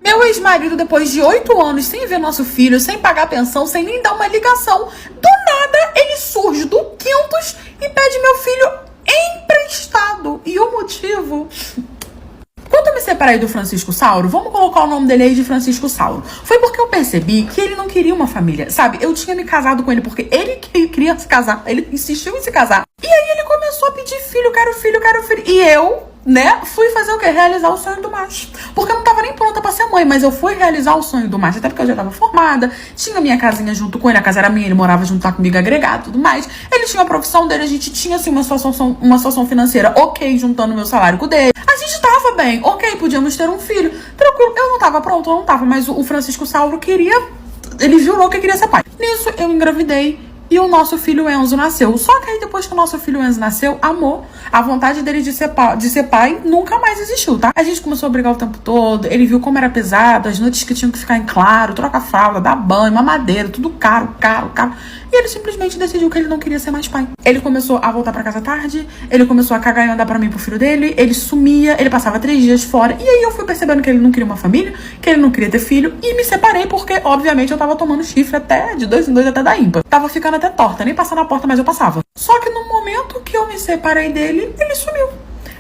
Meu ex-marido, depois de 8 anos, sem ver nosso filho, sem pagar pensão, sem nem dar uma ligação, do nada ele surge do quintos e pede meu filho emprestado. E o motivo... Quando eu me separei do Francisco Sauro, vamos colocar o nome dele aí de Francisco Sauro, foi porque eu percebi que ele não queria uma família, sabe? Eu tinha me casado com ele porque ele queria se casar, ele insistiu em se casar. E aí ele começou a pedir filho, quero filho, quero filho. E eu, né, fui fazer o quê? Realizar o sonho do macho. Porque eu não tava nem pronta pra ser mãe, mas eu fui realizar o sonho do macho, até porque eu já tava formada, tinha minha casinha junto com ele, a casa era minha, ele morava junto lá comigo, agregado e tudo mais. Ele tinha a profissão dele, a gente tinha, assim, uma situação financeira ok, juntando meu salário com o dele. A gente tava bem, ok, podíamos ter um filho, tranquilo. Eu não tava pronto, eu não tava, mas o Francisco Sauro queria, ele jurou que queria ser pai. Nisso, eu engravidei. E o nosso filho Enzo nasceu. Só que aí depois que o nosso filho Enzo nasceu, amor, a vontade dele de ser pai nunca mais existiu, tá? A gente começou a brigar o tempo todo, ele viu como era pesado, as noites que tinham que ficar em claro, troca fralda, dar banho, mamadeira, tudo caro. E ele simplesmente decidiu que ele não queria ser mais pai. Ele começou a voltar pra casa tarde, ele começou a cagar e andar pra mim pro filho dele, ele sumia, ele passava 3 dias fora. E aí eu fui percebendo que ele não queria uma família, que ele não queria ter filho, e me separei porque, obviamente, eu tava tomando chifre até de 2 em 2 até da ímpar. Tava ficando até torta, nem passar na porta, mas eu passava. Só que no momento que eu me separei dele, ele sumiu.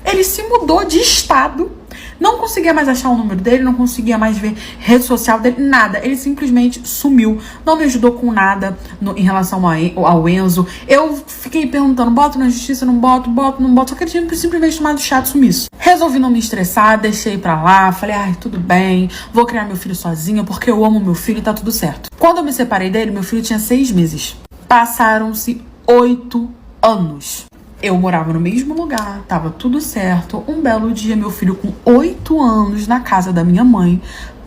Ele se mudou de estado. Não conseguia mais achar o número dele, não conseguia mais ver rede social dele, nada. Ele simplesmente sumiu. Não me ajudou com nada em relação ao Enzo. Eu fiquei perguntando, boto na justiça, não boto, não boto. Só que ele tinha simplesmente tomado chato e sumiço. Resolvi não me estressar, deixei pra lá. Falei, ai, tudo bem, vou criar meu filho sozinha porque eu amo meu filho e tá tudo certo. Quando eu me separei dele, meu filho tinha 6 meses. Passaram-se 8 anos. Eu morava no mesmo lugar, tava tudo certo. Um belo dia, meu filho com 8 anos, na casa da minha mãe,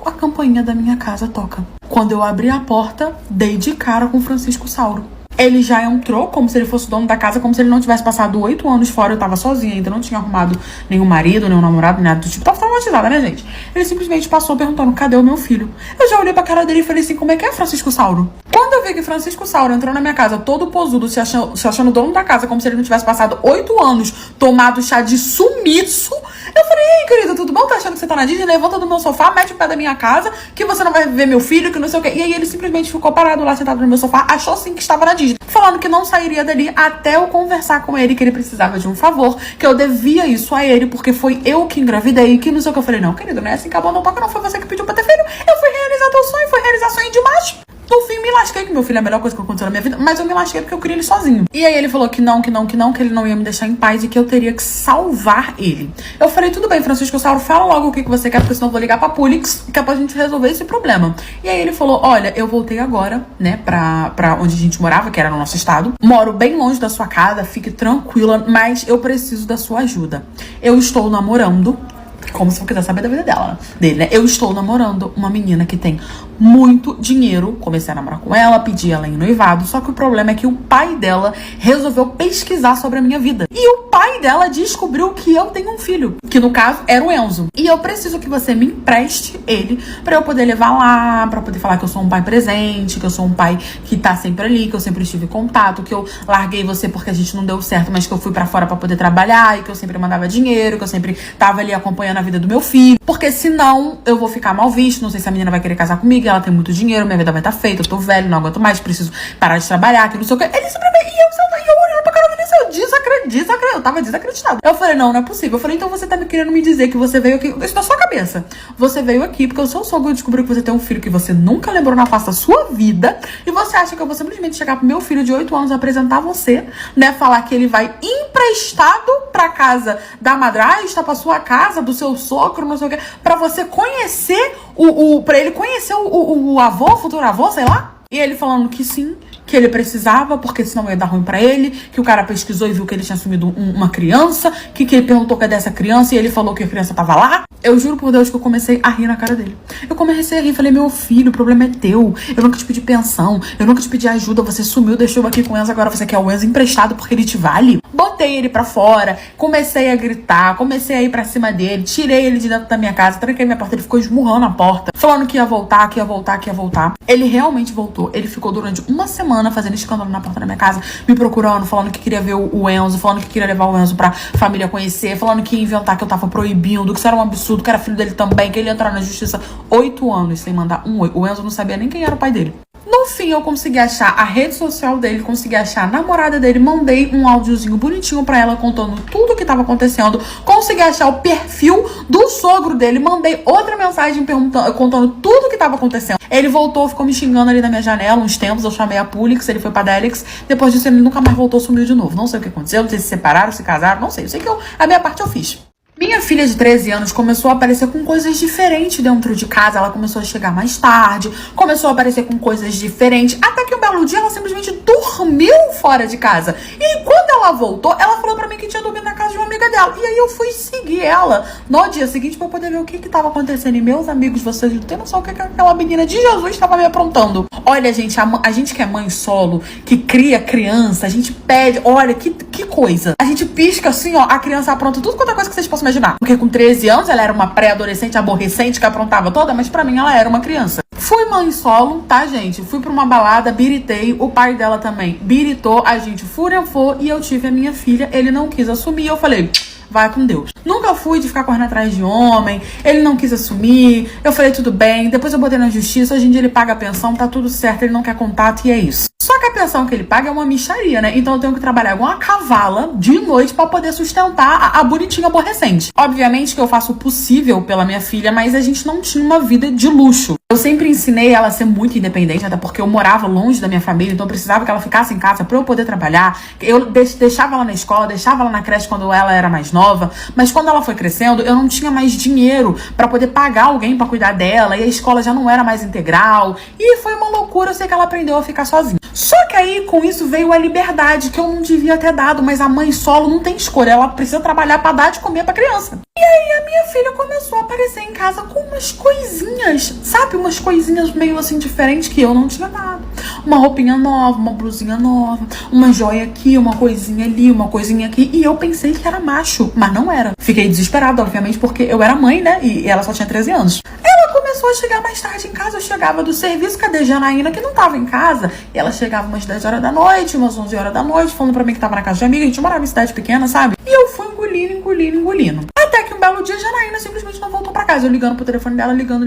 a campainha da minha casa toca. Quando eu abri a porta, dei de cara com o Francisco Sauro. Ele já entrou como se ele fosse o dono da casa, como se ele não tivesse passado 8 anos fora. Eu tava sozinha, ainda não tinha arrumado nenhum marido, nenhum namorado, nada do tipo. Tava traumatizada, né, gente? Ele simplesmente passou perguntando, cadê o meu filho? Eu já olhei pra cara dele e falei assim, como é que é, Francisco Sauro? Quando eu vi que Francisco Sauro entrou na minha casa todo posudo, se achando dono da casa, como se ele não tivesse passado 8 anos tomado chá de sumiço, eu falei, ei, querido, tudo bom? Tá achando que você tá na Disney? Levanta do meu sofá, mete o pé da minha casa, que você não vai ver meu filho, que não sei o quê. E aí ele simplesmente ficou parado lá, sentado no meu sofá, achou sim que estava na Disney, falando que não sairia dali até eu conversar com ele, que ele precisava de um favor, que eu devia isso a ele, porque foi eu que engravidei, que não sei o que. Eu falei, não, querido, não é assim, acabou, não toca, não foi você que pediu pra ter filho. Eu fui realizar teu sonho, foi realizar sonho de macho. No fim, me lasquei, que meu filho é a melhor coisa que aconteceu na minha vida, mas eu me lasquei porque eu queria ele sozinho. E aí ele falou que não, que ele não ia me deixar em paz e que eu teria que salvar ele. Eu falei, tudo bem, Francisco Sauro, fala logo o que você quer, porque senão eu vou ligar pra Pulix, que é pra gente resolver esse problema. E aí ele falou, olha, eu voltei agora, né, pra onde a gente morava, que era no nosso estado. Moro bem longe da sua casa, fique tranquila, mas eu preciso da sua ajuda. Eu estou namorando, como se eu quiser saber da vida dele, né? Eu estou namorando uma menina que tem muito dinheiro. Comecei a namorar com ela, pedi ela em noivado. Só que o problema é que o pai dela resolveu pesquisar sobre a minha vida. E o pai dela descobriu que eu tenho um filho, que no caso era o Enzo. E eu preciso que você me empreste ele pra eu poder levar lá, pra poder falar que eu sou um pai presente, que eu sou um pai que tá sempre ali, que eu sempre estive em contato, que eu larguei você porque a gente não deu certo, mas que eu fui pra fora pra poder trabalhar e que eu sempre mandava dinheiro, que eu sempre tava ali acompanhando a vida do meu filho. Porque senão eu vou ficar mal visto, não sei se a menina vai querer casar comigo, ela tem muito dinheiro, minha vida vai estar feita, eu tô velho, não aguento mais, preciso parar de trabalhar, que não sei o que. Ele simplesmente, e eu olhando pra cara dele, eu tava desacreditada. Eu falei, não é possível. Eu falei, então você tá querendo me dizer que você veio aqui, isso na sua cabeça. Você veio aqui porque o seu sogro descobriu que você tem um filho que você nunca lembrou na face da sua vida, e você acha que eu vou simplesmente chegar pro meu filho de 8 anos apresentar você, né, falar que ele vai emprestado pra casa da madrasta, pra sua casa, do seu sogro, não sei o que, pra você conhecer pra ele conhecer o avô, o futuro avô, sei lá. E ele falando que sim, que ele precisava, porque senão ia dar ruim pra ele, que o cara pesquisou e viu que ele tinha assumido uma criança, que ele perguntou cadê essa criança e ele falou que a criança tava lá. Eu juro por Deus que eu comecei a rir na cara dele. Eu comecei a rir, falei, meu filho, o problema é teu, eu nunca te pedi pensão, eu nunca te pedi ajuda, você sumiu, deixou eu aqui com o Enzo, agora você quer o Enzo emprestado porque ele te vale? botei ele pra fora, comecei a gritar, comecei a ir pra cima dele, tirei ele de dentro da minha casa, tranquei minha porta, ele ficou esmurrando a porta, falando que ia voltar, que ia voltar, que ia voltar. Ele realmente voltou. Ele ficou durante uma semana fazendo escândalo na porta da minha casa, me procurando, falando que queria ver o Enzo, falando que queria levar o Enzo pra família conhecer, falando que ia inventar que eu tava proibindo, que isso era um absurdo, que era filho dele também, que ele ia entrar na justiça 8 anos sem mandar um oi. O Enzo não sabia nem quem era o pai dele. No fim, eu consegui achar a rede social dele, consegui achar a namorada dele, mandei um áudiozinho bonitinho pra ela contando tudo o que tava acontecendo, consegui achar o perfil do sogro dele, mandei outra mensagem contando tudo o que tava acontecendo. Ele voltou, ficou me xingando ali na minha janela uns tempos, eu chamei a Pulix, ele foi pra Delix, depois disso ele nunca mais voltou, sumiu de novo. Não sei o que aconteceu, não sei se separaram, se casaram, não sei. Eu sei que a minha parte eu fiz. Minha filha de 13 anos começou a aparecer com coisas diferentes dentro de casa. Ela começou a chegar mais tarde, começou a aparecer com coisas diferentes, até que um belo dia ela simplesmente dormiu fora de casa. E quando ela voltou, ela falou pra mim que tinha dormido na casa de uma amiga dela. E aí eu fui seguir ela no dia seguinte pra poder ver o que tava acontecendo. E meus amigos, vocês não tem noção o que aquela menina de Jesus estava me aprontando. Olha, gente, a gente que é mãe solo, que cria criança, a gente pede, olha, que coisa. A gente pisca assim, ó, a criança apronta tudo quanto é coisa que vocês possam imaginar. Porque com 13 anos ela era uma pré-adolescente aborrecente que aprontava toda, mas pra mim ela era uma criança. Fui mãe solo, tá, gente? Fui pra uma balada, biritei, o pai dela também biritou, a gente furefou e eu tive a minha filha, ele não quis assumir, eu falei, vai com Deus. Nunca fui de ficar correndo atrás de homem, ele não quis assumir, eu falei tudo bem, depois eu botei na justiça, hoje em dia ele paga a pensão, tá tudo certo, ele não quer contato e é isso. Só que a pensão que ele paga é uma mixaria, né? Então eu tenho que trabalhar igual uma cavala de noite pra poder sustentar a bonitinha aborrecente. Obviamente que eu faço o possível pela minha filha, mas a gente não tinha uma vida de luxo. Eu sempre ensinei ela a ser muito independente, até porque eu morava longe da minha família, então eu precisava que ela ficasse em casa pra eu poder trabalhar. Eu deixava ela na escola, deixava ela na creche quando ela era mais nova, mas quando ela foi crescendo, eu não tinha mais dinheiro pra poder pagar alguém pra cuidar dela, e a escola já não era mais integral, e foi uma loucura, eu sei que ela aprendeu a ficar sozinha. Só que aí, com isso, veio a liberdade, que eu não devia ter dado, mas a mãe solo não tem escolha, ela precisa trabalhar pra dar de comer pra criança. E aí a minha filha começou a aparecer em casa com umas coisinhas, sabe? Umas coisinhas meio assim diferentes que eu não tinha dado. Uma roupinha nova, uma blusinha nova, uma joia aqui, uma coisinha ali, uma coisinha aqui. E eu pensei que era macho, mas não era. Fiquei desesperada, obviamente, porque eu era mãe, né? E ela só tinha 13 anos. Ela começou a chegar mais tarde em casa, eu chegava do serviço, cadê Janaína, que não tava em casa? E ela chegava umas 10 horas da noite, umas 11 horas da noite, falando pra mim que tava na casa de amiga, a gente morava em cidade pequena, sabe? E eu fui engolindo. Até que um belo dia, Janaína simplesmente não voltou pra casa. Eu ligando pro telefone dela, ligando,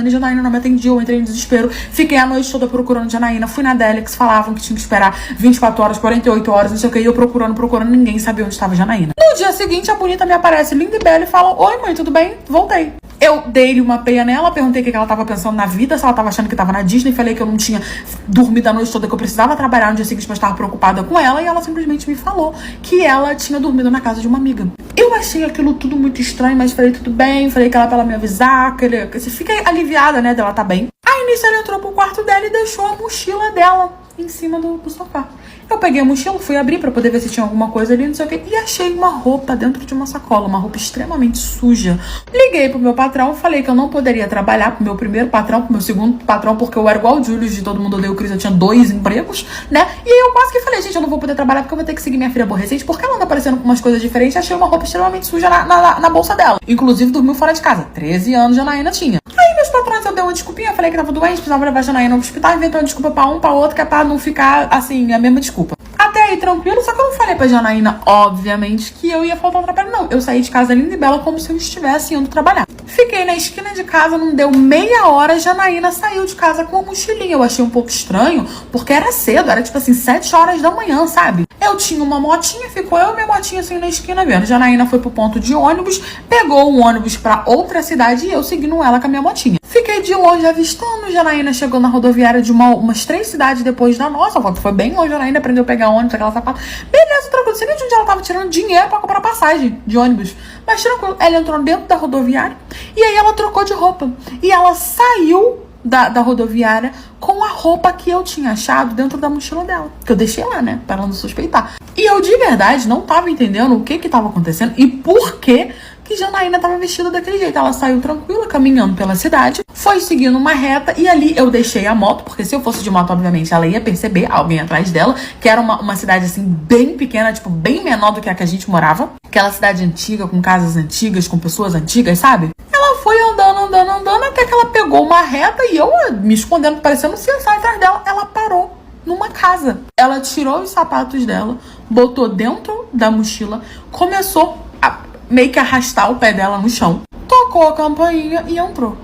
e Janaína não me atendia, eu entrei em desespero. Fiquei a noite toda procurando Janaína, fui na Delix, falavam que tinha que esperar 24 horas, 48 horas, não sei o que, e eu procurando, ninguém sabia onde estava Janaína. No dia seguinte, a bonita me aparece linda e bela e fala, oi mãe, tudo bem? Voltei. Eu dei-lhe uma peia nela, perguntei o que ela tava pensando na vida, se ela tava achando que tava na Disney, falei que eu não tinha dormido a noite toda, que eu precisava trabalhar no dia seguinte, mas tava preocupada com ela, e ela simplesmente me falou que ela tinha dormido na casa de uma amiga. Eu achei aquilo tudo muito estranho, mas falei tudo bem, falei que ela pra ela me avisar, que você fica aliviada, né, dela tá bem. Aí nisso ela entrou pro quarto dela e deixou a mochila dela em cima do sofá. Eu peguei a mochila, fui abrir pra poder ver se tinha alguma coisa ali, não sei o que, e achei uma roupa dentro de uma sacola, uma roupa extremamente suja. Liguei pro meu patrão, falei que eu não poderia trabalhar pro meu primeiro patrão, pro meu segundo patrão, porque eu era igual o Júlio de Todo Mundo Odeia o Chris, eu tinha 2 empregos, né? E aí eu quase que falei, gente, eu não vou poder trabalhar porque eu vou ter que seguir minha filha aborrecente, porque ela anda aparecendo com umas coisas diferentes, achei uma roupa extremamente suja na bolsa dela. Inclusive, dormiu fora de casa. 13 anos a Janaína tinha. Aí meus patrões, eu dei uma desculpinha, falei que tava doente, precisava levar a Janaína no hospital, inventou uma desculpa pra um, pra outro, que é pra não ficar, assim, a mesma desculpa. Até aí, tranquilo, só que eu não falei pra Janaína, obviamente, que eu ia faltar ao trabalho, não. Eu saí de casa linda e bela como se eu estivesse indo trabalhar. Fiquei na esquina de casa, não deu meia hora, Janaína saiu de casa com uma mochilinha. Eu achei um pouco estranho, porque era cedo, era tipo assim, 7 horas da manhã, sabe? Eu tinha uma motinha, ficou eu e minha motinha assim na esquina vendo. Janaína foi pro ponto de ônibus, pegou um ônibus pra outra cidade e eu seguindo ela com a minha motinha. Fiquei de longe avistando, Janaína chegou na rodoviária de umas 3 cidades depois da nossa, foi bem longe, Janaína aprendeu a pegar ônibus, aquela sapato. Beleza, tranquilo, não sei nem de onde ela tava tirando dinheiro pra comprar passagem de ônibus. Mas tranquilo, ela entrou dentro da rodoviária e aí ela trocou de roupa. E ela saiu da rodoviária com a roupa que eu tinha achado dentro da mochila dela. Que eu deixei lá, né? Pra ela não suspeitar. E eu, de verdade, não tava entendendo o que tava acontecendo e por que que Janaína tava vestida daquele jeito. Ela saiu tranquila, caminhando pela cidade, foi seguindo uma reta e ali eu deixei a moto, porque se eu fosse de moto, obviamente, ela ia perceber alguém atrás dela, que era uma cidade, assim, bem pequena, tipo, bem menor do que a que a gente morava. Aquela cidade antiga, com casas antigas, com pessoas antigas, sabe? Ela foi andando, até que ela pegou uma reta e eu, me escondendo, parecendo um CSI atrás dela, ela parou numa casa. Ela tirou os sapatos dela, botou dentro da mochila, começou a meio que arrastar o pé dela no chão, tocou a campainha e entrou.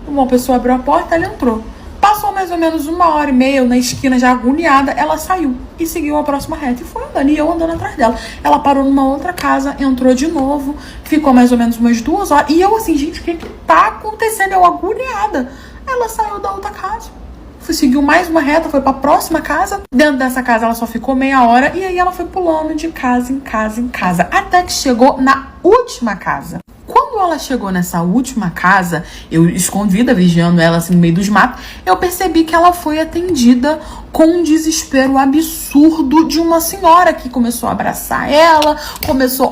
Uma pessoa abriu a porta, ela entrou. Passou mais ou menos 1h30, eu na esquina já agoniada, ela saiu e seguiu a próxima reta e foi andando, e eu andando atrás dela. Ela parou numa outra casa, entrou de novo, ficou mais ou menos umas 2 horas, e eu assim, gente, o que tá acontecendo? Eu agoniada. Ela saiu da outra casa, seguiu mais uma reta, foi pra próxima casa. Dentro dessa casa ela só ficou meia hora, e aí ela foi pulando de casa em casa, até que chegou na última casa. Quando ela chegou nessa última casa, eu escondida, vigiando ela assim no meio dos matos, eu percebi que ela foi atendida com um desespero absurdo de uma senhora que começou a abraçar ela, começou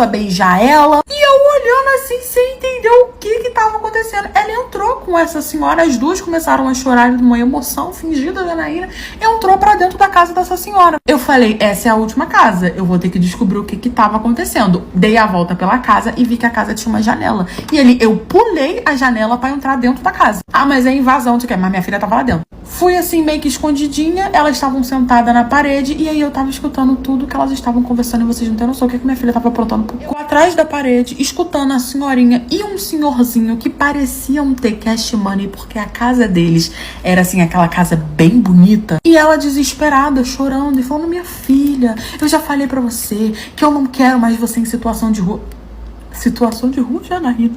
a beijar ela, e eu olhando assim, sem entender o que tava acontecendo. Ela entrou com essa senhora, as duas começaram a chorar de uma emoção fingida, Janaína, entrou pra dentro da casa dessa senhora. Eu falei, essa é a última casa, eu vou ter que descobrir o que tava acontecendo. Dei a volta pela casa e vi que a casa tinha uma janela. E ali eu pulei a janela pra entrar dentro da casa. Ah, mas é invasão, mas minha filha tava lá dentro. Fui assim, meio que escondidinha, elas estavam sentadas na parede, e aí eu tava escutando tudo que elas estavam conversando, e vocês não têm noção o que minha filha tava aprontando atrás da parede, escutando a senhorinha e um senhorzinho que pareciam ter cash money, porque a casa deles era assim, aquela casa bem bonita, e ela desesperada, chorando e falando, minha filha, eu já falei pra você que eu não quero mais você em situação de rua. Situação de rua, Janaína?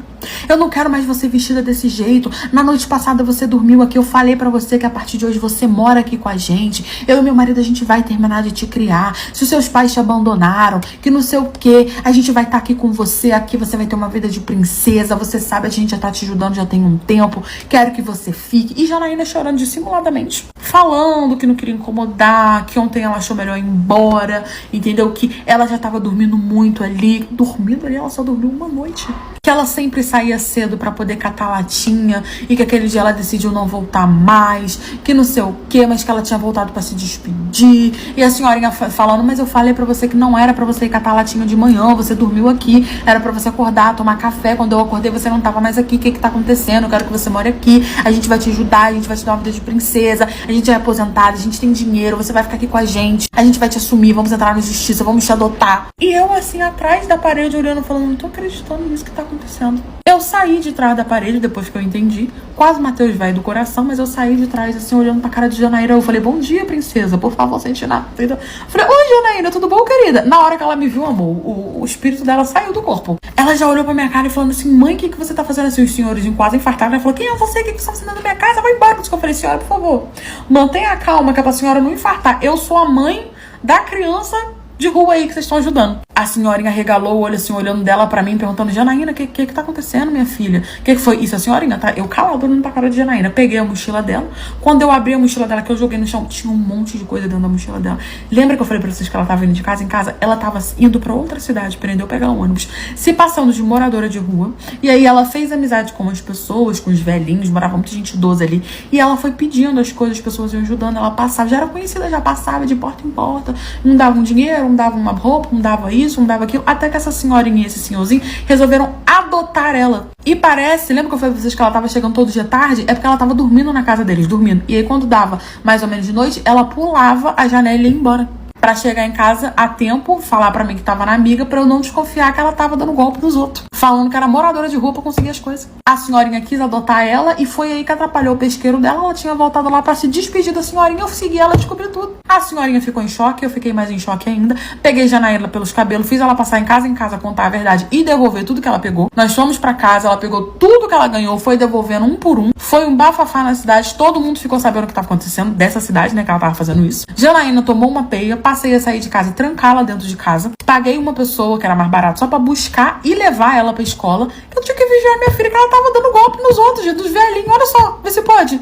Eu não quero mais você vestida desse jeito. Na noite passada você dormiu aqui. Eu falei pra você que a partir de hoje você mora aqui com a gente. Eu e meu marido, a gente vai terminar de te criar. Se os seus pais te abandonaram, que não sei o que, a gente vai estar aqui com você. Aqui você vai ter uma vida de princesa. Você sabe, a gente já tá te ajudando já tem um tempo. Quero que você fique. E Janaína chorando dissimuladamente, falando que não queria incomodar, que ontem ela achou melhor ir embora, entendeu? Que ela já tava dormindo muito ali. Dormindo ali, ela só dormiu uma noite. Que ela sempre saía cedo pra poder catar latinha, e que aquele dia ela decidiu não voltar mais, que não sei o que, mas que ela tinha voltado pra se despedir. E a senhorinha falando, mas eu falei pra você que não era pra você ir catar latinha de manhã, você dormiu aqui, era pra você acordar, tomar café. Quando eu acordei você não tava mais aqui, o que tá acontecendo? Eu quero que você more aqui, a gente vai te ajudar, a gente vai te dar uma vida de princesa, a gente é aposentada, a gente tem dinheiro, você vai ficar aqui com a gente vai te assumir, vamos entrar na justiça, vamos te adotar. E eu assim, atrás da parede, olhando, falando, não tô acreditando nisso que tá acontecendo. Eu saí de trás da parede, depois que eu entendi, quase matei os velhos do coração, mas eu saí de trás, assim, olhando pra cara de Janaína. Eu falei, bom dia, princesa, por favor, sente nada. Eu falei, oi, Janaína, tudo bom, querida? Na hora que ela me viu, amor, o espírito dela saiu do corpo. Ela já olhou pra minha cara e falando assim, mãe, o que você tá fazendo assim? Os senhores quase infartaram. Ela falou, quem é você? O que você tá fazendo na minha casa? Vai embora. Eu falei, senhora, por favor, mantenha a calma, que é pra senhora não infartar. Eu sou a mãe da criança de rua aí que vocês estão ajudando. A senhorinha regalou o olho assim, olhando dela pra mim, perguntando, Janaína, o que tá acontecendo, minha filha? O que foi? Isso, a senhorinha, tá? Eu calado, olhando pra cara de Janaína. Peguei a mochila dela. Quando eu abri a mochila dela, que eu joguei no chão, tinha um monte de coisa dentro da mochila dela. Lembra que eu falei pra vocês que ela tava indo de casa em casa? Ela tava indo pra outra cidade, aprendeu a pegar um ônibus, se passando de moradora de rua. E aí ela fez amizade com as pessoas, com os velhinhos, morava muita gente idosa ali. E ela foi pedindo as coisas, as pessoas iam ajudando. Ela passava, já era conhecida, já passava de porta em porta. Não dava um dinheiro, não dava uma roupa, não dava isso, não dava aquilo. Até que essa senhorinha e esse senhorzinho resolveram adotar ela. E parece, lembra que eu falei pra vocês que ela tava chegando todo dia tarde? É porque ela tava dormindo na casa deles, dormindo. E aí quando dava mais ou menos de noite, ela pulava a janela e ia embora. Pra chegar em casa a tempo, falar pra mim que tava na amiga, pra eu não desconfiar que ela tava dando golpe nos outros. Falando que era moradora de rua pra conseguir as coisas. A senhorinha quis adotar ela e foi aí que atrapalhou o pesqueiro dela. Ela tinha voltado lá pra se despedir da senhorinha. Eu segui ela e descobri tudo. A senhorinha ficou em choque, eu fiquei mais em choque ainda. Peguei Janaína pelos cabelos, fiz ela passar em casa, contar a verdade e devolver tudo que ela pegou. Nós fomos pra casa, ela pegou tudo que ela ganhou, foi devolvendo um por um. Foi um bafafá na cidade, todo mundo ficou sabendo o que tava acontecendo dessa cidade, né, que ela tava fazendo isso. Janaína tomou uma peia, passei a sair de casa, trancá-la dentro de casa. Paguei uma pessoa, que era mais barato, só pra buscar e levar ela pra escola. Que eu tinha que vigiar minha filha, que ela tava dando golpe nos outros, dos velhinhos. Olha só, vê se pode.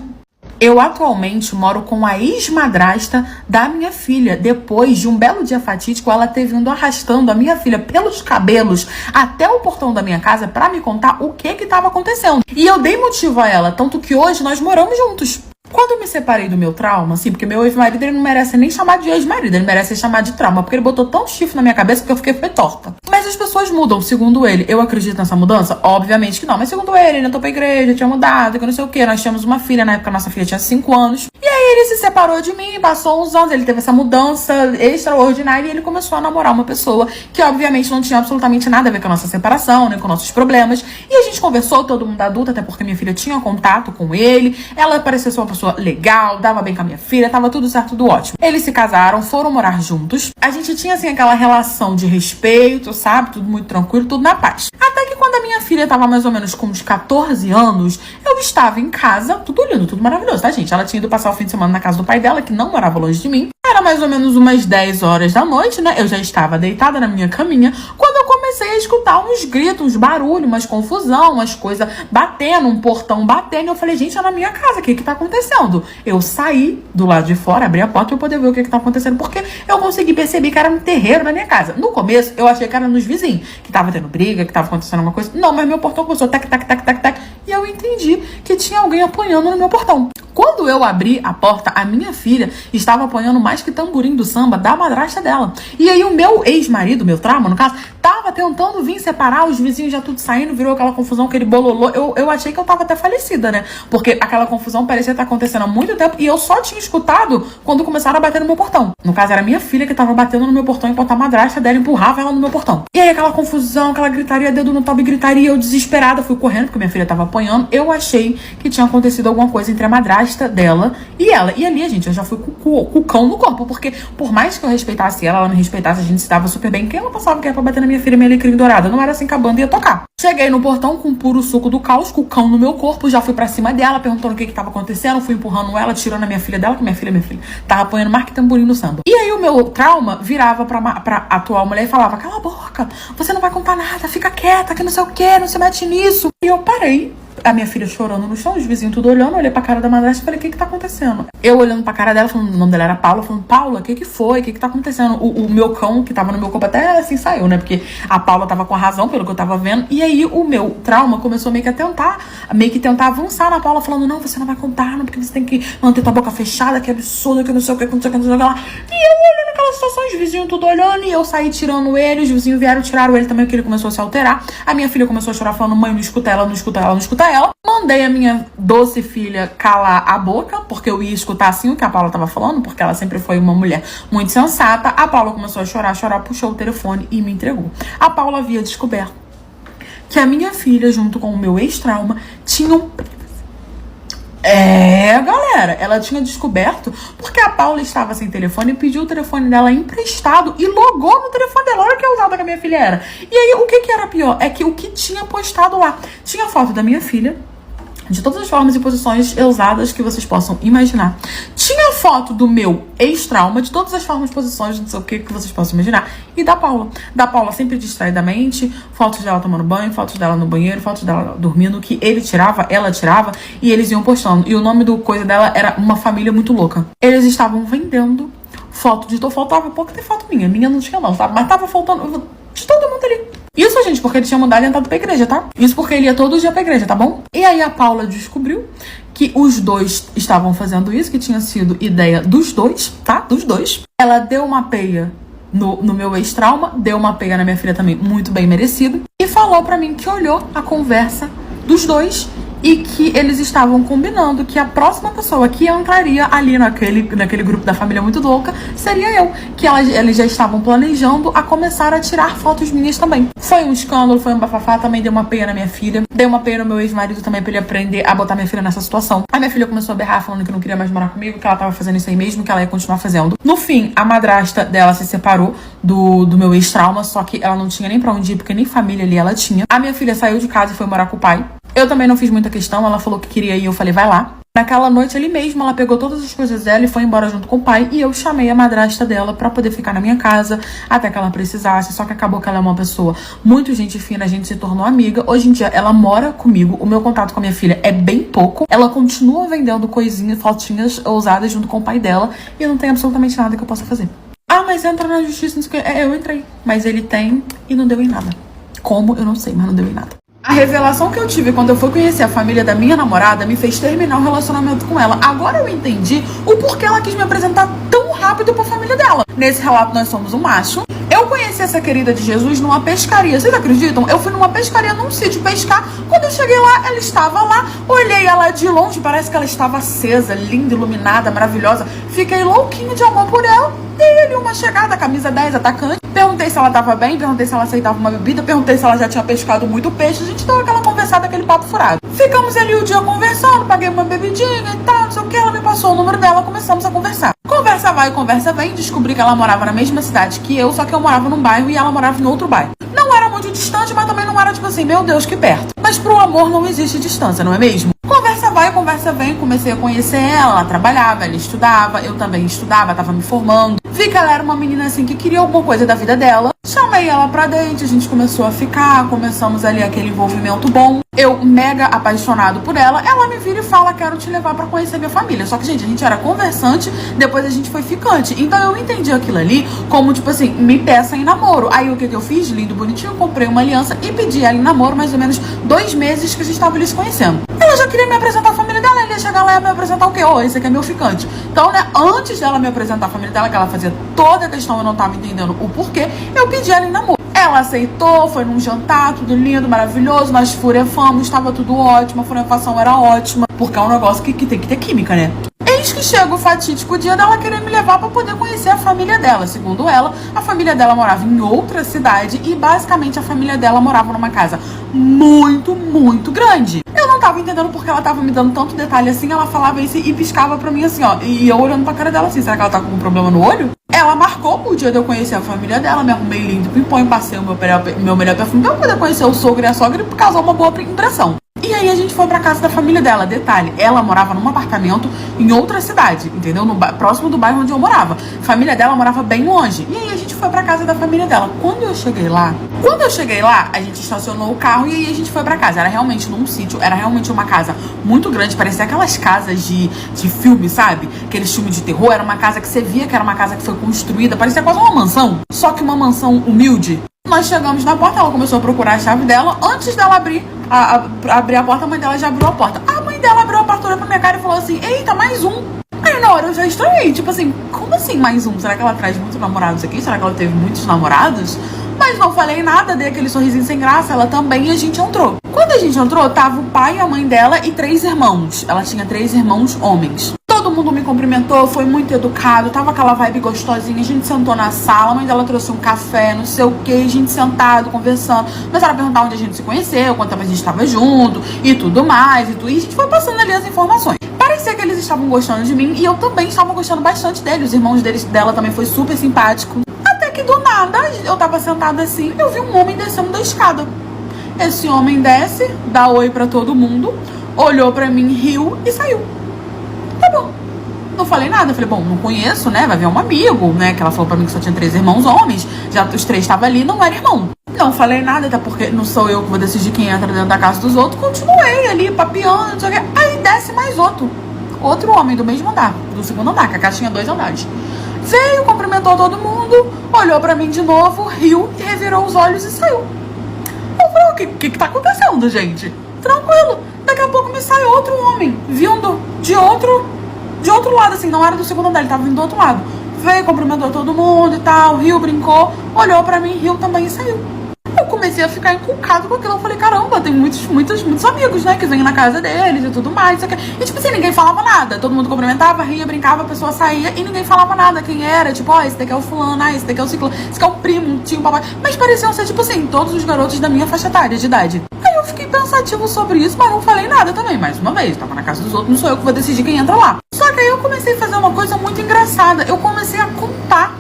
Eu atualmente moro com a ex-madrasta da minha filha. Depois de um belo dia fatídico, ela ter vindo arrastando a minha filha pelos cabelos até o portão da minha casa pra me contar o que estava acontecendo. E eu dei motivo a ela, tanto que hoje nós moramos juntos. Quando eu me separei do meu trauma, assim, porque meu ex-marido, ele não merece nem chamar de ex-marido, ele merece ser chamado de trauma, porque ele botou tanto chifre na minha cabeça que eu fiquei torta. Mas as pessoas mudam, segundo ele. Eu acredito nessa mudança? Obviamente que não, mas segundo ele ainda tô pra igreja, tinha mudado, que não sei o que. Nós tínhamos uma filha, na época nossa filha tinha 5 anos. E aí ele se separou de mim, passou uns anos, ele teve essa mudança extraordinária e ele começou a namorar uma pessoa que obviamente não tinha absolutamente nada a ver com a nossa separação, nem com nossos problemas. E a gente conversou, todo mundo adulto, até porque minha filha tinha contato com ele, ela parecia ser uma pessoa legal, dava bem com a minha filha, tava tudo certo, tudo ótimo. Eles se casaram, foram morar juntos. A gente tinha, assim, aquela relação de respeito, sabe? Tudo muito tranquilo, tudo na paz. Até que quando a minha filha tava mais ou menos com uns 14 anos, eu estava em casa, tudo lindo, tudo maravilhoso, tá, gente? Ela tinha ido passar o fim de semana na casa do pai dela, que não morava longe de mim. Era mais ou menos umas 10 horas da noite, né? Eu já estava deitada na minha caminha, quando eu comecei a escutar uns gritos, uns barulhos, umas confusão, umas coisas batendo, um portão batendo. Eu falei, gente, é na minha casa, o que tá acontecendo? Eu saí do lado de fora, abri a porta pra eu poder ver o que tá acontecendo, porque eu consegui perceber que era um terreiro na minha casa. No começo, eu achei que era nos vizinhos, que tava tendo briga, que tava acontecendo alguma coisa. Não, mas meu portão começou tac, tac, tac, tac, tac, e eu entendi que tinha alguém apanhando no meu portão. Quando eu abri a porta, a minha filha estava apanhando mais que tamborim do samba da madrasta dela. E aí o meu ex-marido, meu trauma, no caso, tava tentando vir separar, os vizinhos já tudo saindo, virou aquela confusão, aquele bololô. Eu achei que eu tava até falecida, né? Porque aquela confusão parecia estar acontecendo há muito tempo e eu só tinha escutado quando começaram a bater no meu portão. No caso, era minha filha que tava batendo no meu portão enquanto a madrasta dela empurrava ela no meu portão. E aí aquela confusão, aquela gritaria, dedo no toba, gritaria, eu desesperada fui correndo porque minha filha tava apanhando. Eu achei que tinha acontecido alguma coisa entre a madrasta dela e ela. E ali, gente, eu já fui com o cão no corpo, porque por mais que eu respeitasse ela, ela me respeitasse, a gente se dava super bem, que ela passava que era pra bater na minha filha, minha alecrim dourada. Não era assim que a banda ia tocar. Cheguei no portão com o puro suco do caos, com o cão no meu corpo, já fui pra cima dela, perguntando o que tava acontecendo, fui empurrando ela, tirando a minha filha dela, que minha filha, tava apanhando mais que tamborim no samba. E aí o meu trauma virava pra atual mulher e falava, cala a boca, você não vai contar nada, fica quieta, que não sei o que, não se mete nisso. E eu parei. A minha filha chorando no chão, os vizinhos tudo olhando, olhei pra cara da madrasta e falei, o que tá acontecendo? Eu olhando pra cara dela, falando, o nome dela era Paula, falando, Paula, o que foi? O que tá acontecendo? O meu cão, que tava no meu corpo, até assim saiu, né? Porque a Paula tava com a razão, pelo que eu tava vendo. E aí o meu trauma começou meio que tentar avançar na Paula, falando, não, você não vai contar, não, porque você tem que manter tua boca fechada, que absurdo, que não sei o que, que não sei o que, não sei o que lá. E eu olhando aquela situação, os vizinhos tudo olhando, e eu saí tirando ele, os vizinhos vieram, tiraram ele também, porque ele começou a se alterar. A minha filha começou a chorar, falando, mãe, não escuta ela, não escuta ela, não escuta ela. Mandei a minha doce filha calar a boca, porque eu ia escutar assim o que a Paula tava falando, porque ela sempre foi uma mulher muito sensata. A Paula começou a chorar, puxou o telefone e me entregou. A Paula havia descoberto que a minha filha, junto com o meu ex-trauma, tinham... galera, ela tinha descoberto porque a Paula estava sem telefone e pediu o telefone dela emprestado e logou no telefone dela. Olha que ousada que a minha filha era. E aí, o que era pior? É que o que tinha postado lá tinha foto da minha filha, de todas as formas e posições ousadas que vocês possam imaginar. Tinha foto do meu ex-trauma, de todas as formas e posições, não sei o que vocês possam imaginar. E da Paula. Da Paula sempre distraidamente, fotos dela tomando banho, fotos dela no banheiro, fotos dela dormindo, que ele tirava, ela tirava, e eles iam postando. E o nome do coisa dela era Uma Família Muito Louca. Eles estavam vendendo foto de... Faltava pouco ter foto minha. Minha não tinha não, sabe? Mas tava faltando de todo mundo ali. Isso, gente, porque ele tinha mudado e entrado pra igreja, tá? Isso porque ele ia todo dia pra igreja, tá bom? E aí a Paula descobriu que os dois estavam fazendo isso, que tinha sido ideia dos dois, tá? Dos dois. Ela deu uma peia no meu ex-trauma, deu uma peia na minha filha também, muito bem merecido, e falou pra mim que olhou a conversa dos dois e que eles estavam combinando que a próxima pessoa que entraria ali naquele grupo da família muito louca seria eu. Que eles já estavam planejando a começar a tirar fotos minhas também. Foi um escândalo, foi um bafafá, também deu uma peia na minha filha. Deu uma peia no meu ex-marido também pra ele aprender a botar minha filha nessa situação. A minha filha começou a berrar falando que não queria mais morar comigo, que ela tava fazendo isso aí mesmo, que ela ia continuar fazendo. No fim, a madrasta dela se separou do meu ex-trauma, só que ela não tinha nem pra onde ir, porque nem família ali ela tinha. A minha filha saiu de casa e foi morar com o pai. Eu também não fiz muita questão, ela falou que queria ir, eu falei, vai lá. Naquela noite ali mesmo, ela pegou todas as coisas dela e foi embora junto com o pai. E eu chamei a madrasta dela pra poder ficar na minha casa até que ela precisasse. Só que acabou que ela é uma pessoa muito gente fina, a gente se tornou amiga. Hoje em dia ela mora comigo, o meu contato com a minha filha é bem pouco. Ela continua vendendo coisinhas, fotinhas ousadas junto com o pai dela. E não tem absolutamente nada que eu possa fazer. Ah, mas entra na justiça, não sei o que. Eu entrei. Mas ele tem e não deu em nada. Como? Eu não sei, mas não deu em nada. A revelação que eu tive quando eu fui conhecer a família da minha namorada me fez terminar o relacionamento com ela. Agora eu entendi o porquê ela quis me apresentar tão rápido pra família dela. Nesse relato, nós somos um macho. Eu conheci essa querida de Jesus numa pescaria. Vocês acreditam? Eu fui numa pescaria, num sítio pescar. Quando eu cheguei lá, ela estava lá. Olhei ela de longe, parece que ela estava acesa, linda, iluminada, maravilhosa. Fiquei louquinho de amor por ela. Dei ali uma chegada, camisa 10, atacante. Perguntei se ela tava bem, perguntei se ela aceitava uma bebida, perguntei se ela já tinha pescado muito peixe. A gente deu aquela conversada, aquele papo furado. Ficamos ali o dia conversando, paguei uma bebidinha e tal, não sei o que. Ela me passou o número dela, começamos a conversar. Conversa vai, conversa vem. Descobri que ela morava na mesma cidade que eu, só que eu morava num bairro e ela morava em outro bairro. Não era muito distante, mas também não era tipo assim, meu Deus, que perto. Mas pro amor não existe distância, não é mesmo? Conversa vai, conversa vem. Comecei a conhecer ela, ela trabalhava, ela estudava, eu também estudava, tava me formando. Vi que ela era uma menina assim que queria alguma coisa da vida dela. Chamei ela pra date, a gente começou a ficar, começamos ali aquele envolvimento bom. Eu, mega apaixonado por ela, ela me vira e fala, quero te levar pra conhecer minha família. Só que, gente, a gente era conversante, depois a gente foi ficante. Então eu entendi aquilo ali como, tipo assim, me peça em namoro. Aí o que eu fiz? Lindo, bonitinho, comprei uma aliança e pedi ela em namoro, mais ou menos 2 meses que a gente tava ali se conhecendo. Ela já queria me apresentar a família dela, ela ia chegar lá e ia me apresentar o quê? Esse aqui é meu ficante. Então, né, antes dela me apresentar a família dela, que ela fazia toda a questão, eu não tava entendendo o porquê, eu pedi ela em namoro. Ela aceitou, foi num jantar, tudo lindo, maravilhoso, nós furefamos, estava tudo ótimo, a furefação era ótima, porque é um negócio que tem que ter química, né? Eis que chega o fatídico dia dela querer me levar pra poder conhecer a família dela. Segundo ela, a família dela morava em outra cidade e basicamente a família dela morava numa casa muito, muito grande. Eu não tava entendendo porque ela tava me dando tanto detalhe assim, ela falava isso e piscava pra mim assim, ó. E eu olhando pra cara dela assim, será que ela tá com um problema no olho? Ela marcou o dia de eu conhecer a família dela, me arrumei lindo, pimpões, passei o meu melhor perfume pra poder conhecer o sogro e a sogra e causar uma boa impressão. E aí a gente foi pra casa da família dela. Detalhe, ela morava num apartamento em outra cidade, entendeu? Próximo do bairro onde eu morava. A família dela morava bem longe. E aí a gente foi pra casa da família dela. Quando eu cheguei lá, a gente estacionou o carro e aí a gente foi pra casa. Era realmente num sítio, era realmente uma casa muito grande. Parecia aquelas casas de filme, sabe? Aqueles filmes de terror. Era uma casa que você via que era uma casa que foi construída. Parecia quase uma mansão, só que uma mansão humilde. Nós chegamos na porta, ela começou a procurar a chave dela. Antes dela abrir a porta, a mãe dela já abriu a porta. A mãe dela abriu a porta, olhou pra minha cara e falou assim, eita, mais um. Aí na hora eu já estranhei, tipo assim, como assim mais um? Será que ela traz muitos namorados aqui? Será que ela teve muitos namorados? Mas não falei nada, dei aquele sorrisinho sem graça, ela também, e a gente entrou. Quando a gente entrou, tava o pai, a mãe dela e 3 irmãos. Ela tinha 3 irmãos homens. Todo mundo me cumprimentou, foi muito educado, tava aquela vibe gostosinha, a gente sentou na sala, a mãe dela trouxe um café, não sei o que, a gente sentado, conversando, começaram a perguntar onde a gente se conheceu, quanto tempo a gente estava junto, e tudo mais, e a gente foi passando ali as informações. Parecia que eles estavam gostando de mim, e eu também estava gostando bastante dele, os irmãos dela também foi super simpático. Até que do nada, eu tava sentada assim, eu vi um homem descendo da escada. Esse homem desce, dá oi pra todo mundo, olhou pra mim, riu e saiu. Tá bom. Não falei nada, falei, bom, não conheço, né, vai ver um amigo, né, que ela falou pra mim que só tinha 3 irmãos homens, já os 3 estavam ali, não era irmão. Não falei nada, até porque não sou eu que vou decidir quem entra dentro da casa dos outros, continuei ali, papeando, não sei o que, aí desce mais outro homem do mesmo andar, do segundo andar, que a casa tinha 2 andares. Veio, cumprimentou todo mundo, olhou pra mim de novo, riu e revirou os olhos e saiu. Eu falei, o que tá acontecendo, gente? Tranquilo. Daqui a pouco me sai outro homem, vindo de outro lado, assim, não era do segundo andar, ele tava vindo do outro lado. Veio, cumprimentou todo mundo e tal, riu, brincou, olhou pra mim, riu também e saiu. Eu comecei a ficar encucado com aquilo, eu falei, caramba, tem muitos amigos, né, que vêm na casa deles e tudo mais, isso aqui. E tipo assim, ninguém falava nada, todo mundo cumprimentava, ria, brincava, a pessoa saía e ninguém falava nada, quem era, tipo, ó, esse daqui é o fulano, esse daqui é o ciclano, esse daqui é um primo, um tio, um papai, mas pareciam ser, tipo assim, todos os garotos da minha faixa etária de idade. Aí eu fiquei pensativo sobre isso, mas não falei nada também, mais uma vez, tava na casa dos outros, não sou eu que vou decidir quem entra lá. Só que aí eu comecei a fazer uma coisa muito engraçada, eu comecei a contar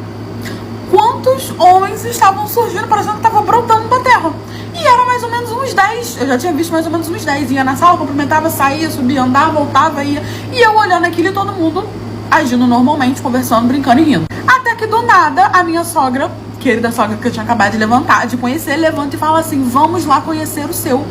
quantos 500 homens estavam surgindo, parecendo que tava brotando da terra. E era mais ou menos uns 10. Eu já tinha visto mais ou menos uns 10. Ia na sala, cumprimentava, saía, subia, andava, voltava, ia. E eu olhando aquilo e todo mundo agindo normalmente, conversando, brincando e rindo. Até que do nada, a minha sogra, querida sogra que eu tinha acabado de levantar, de conhecer, levanta e fala assim: vamos lá conhecer o seu.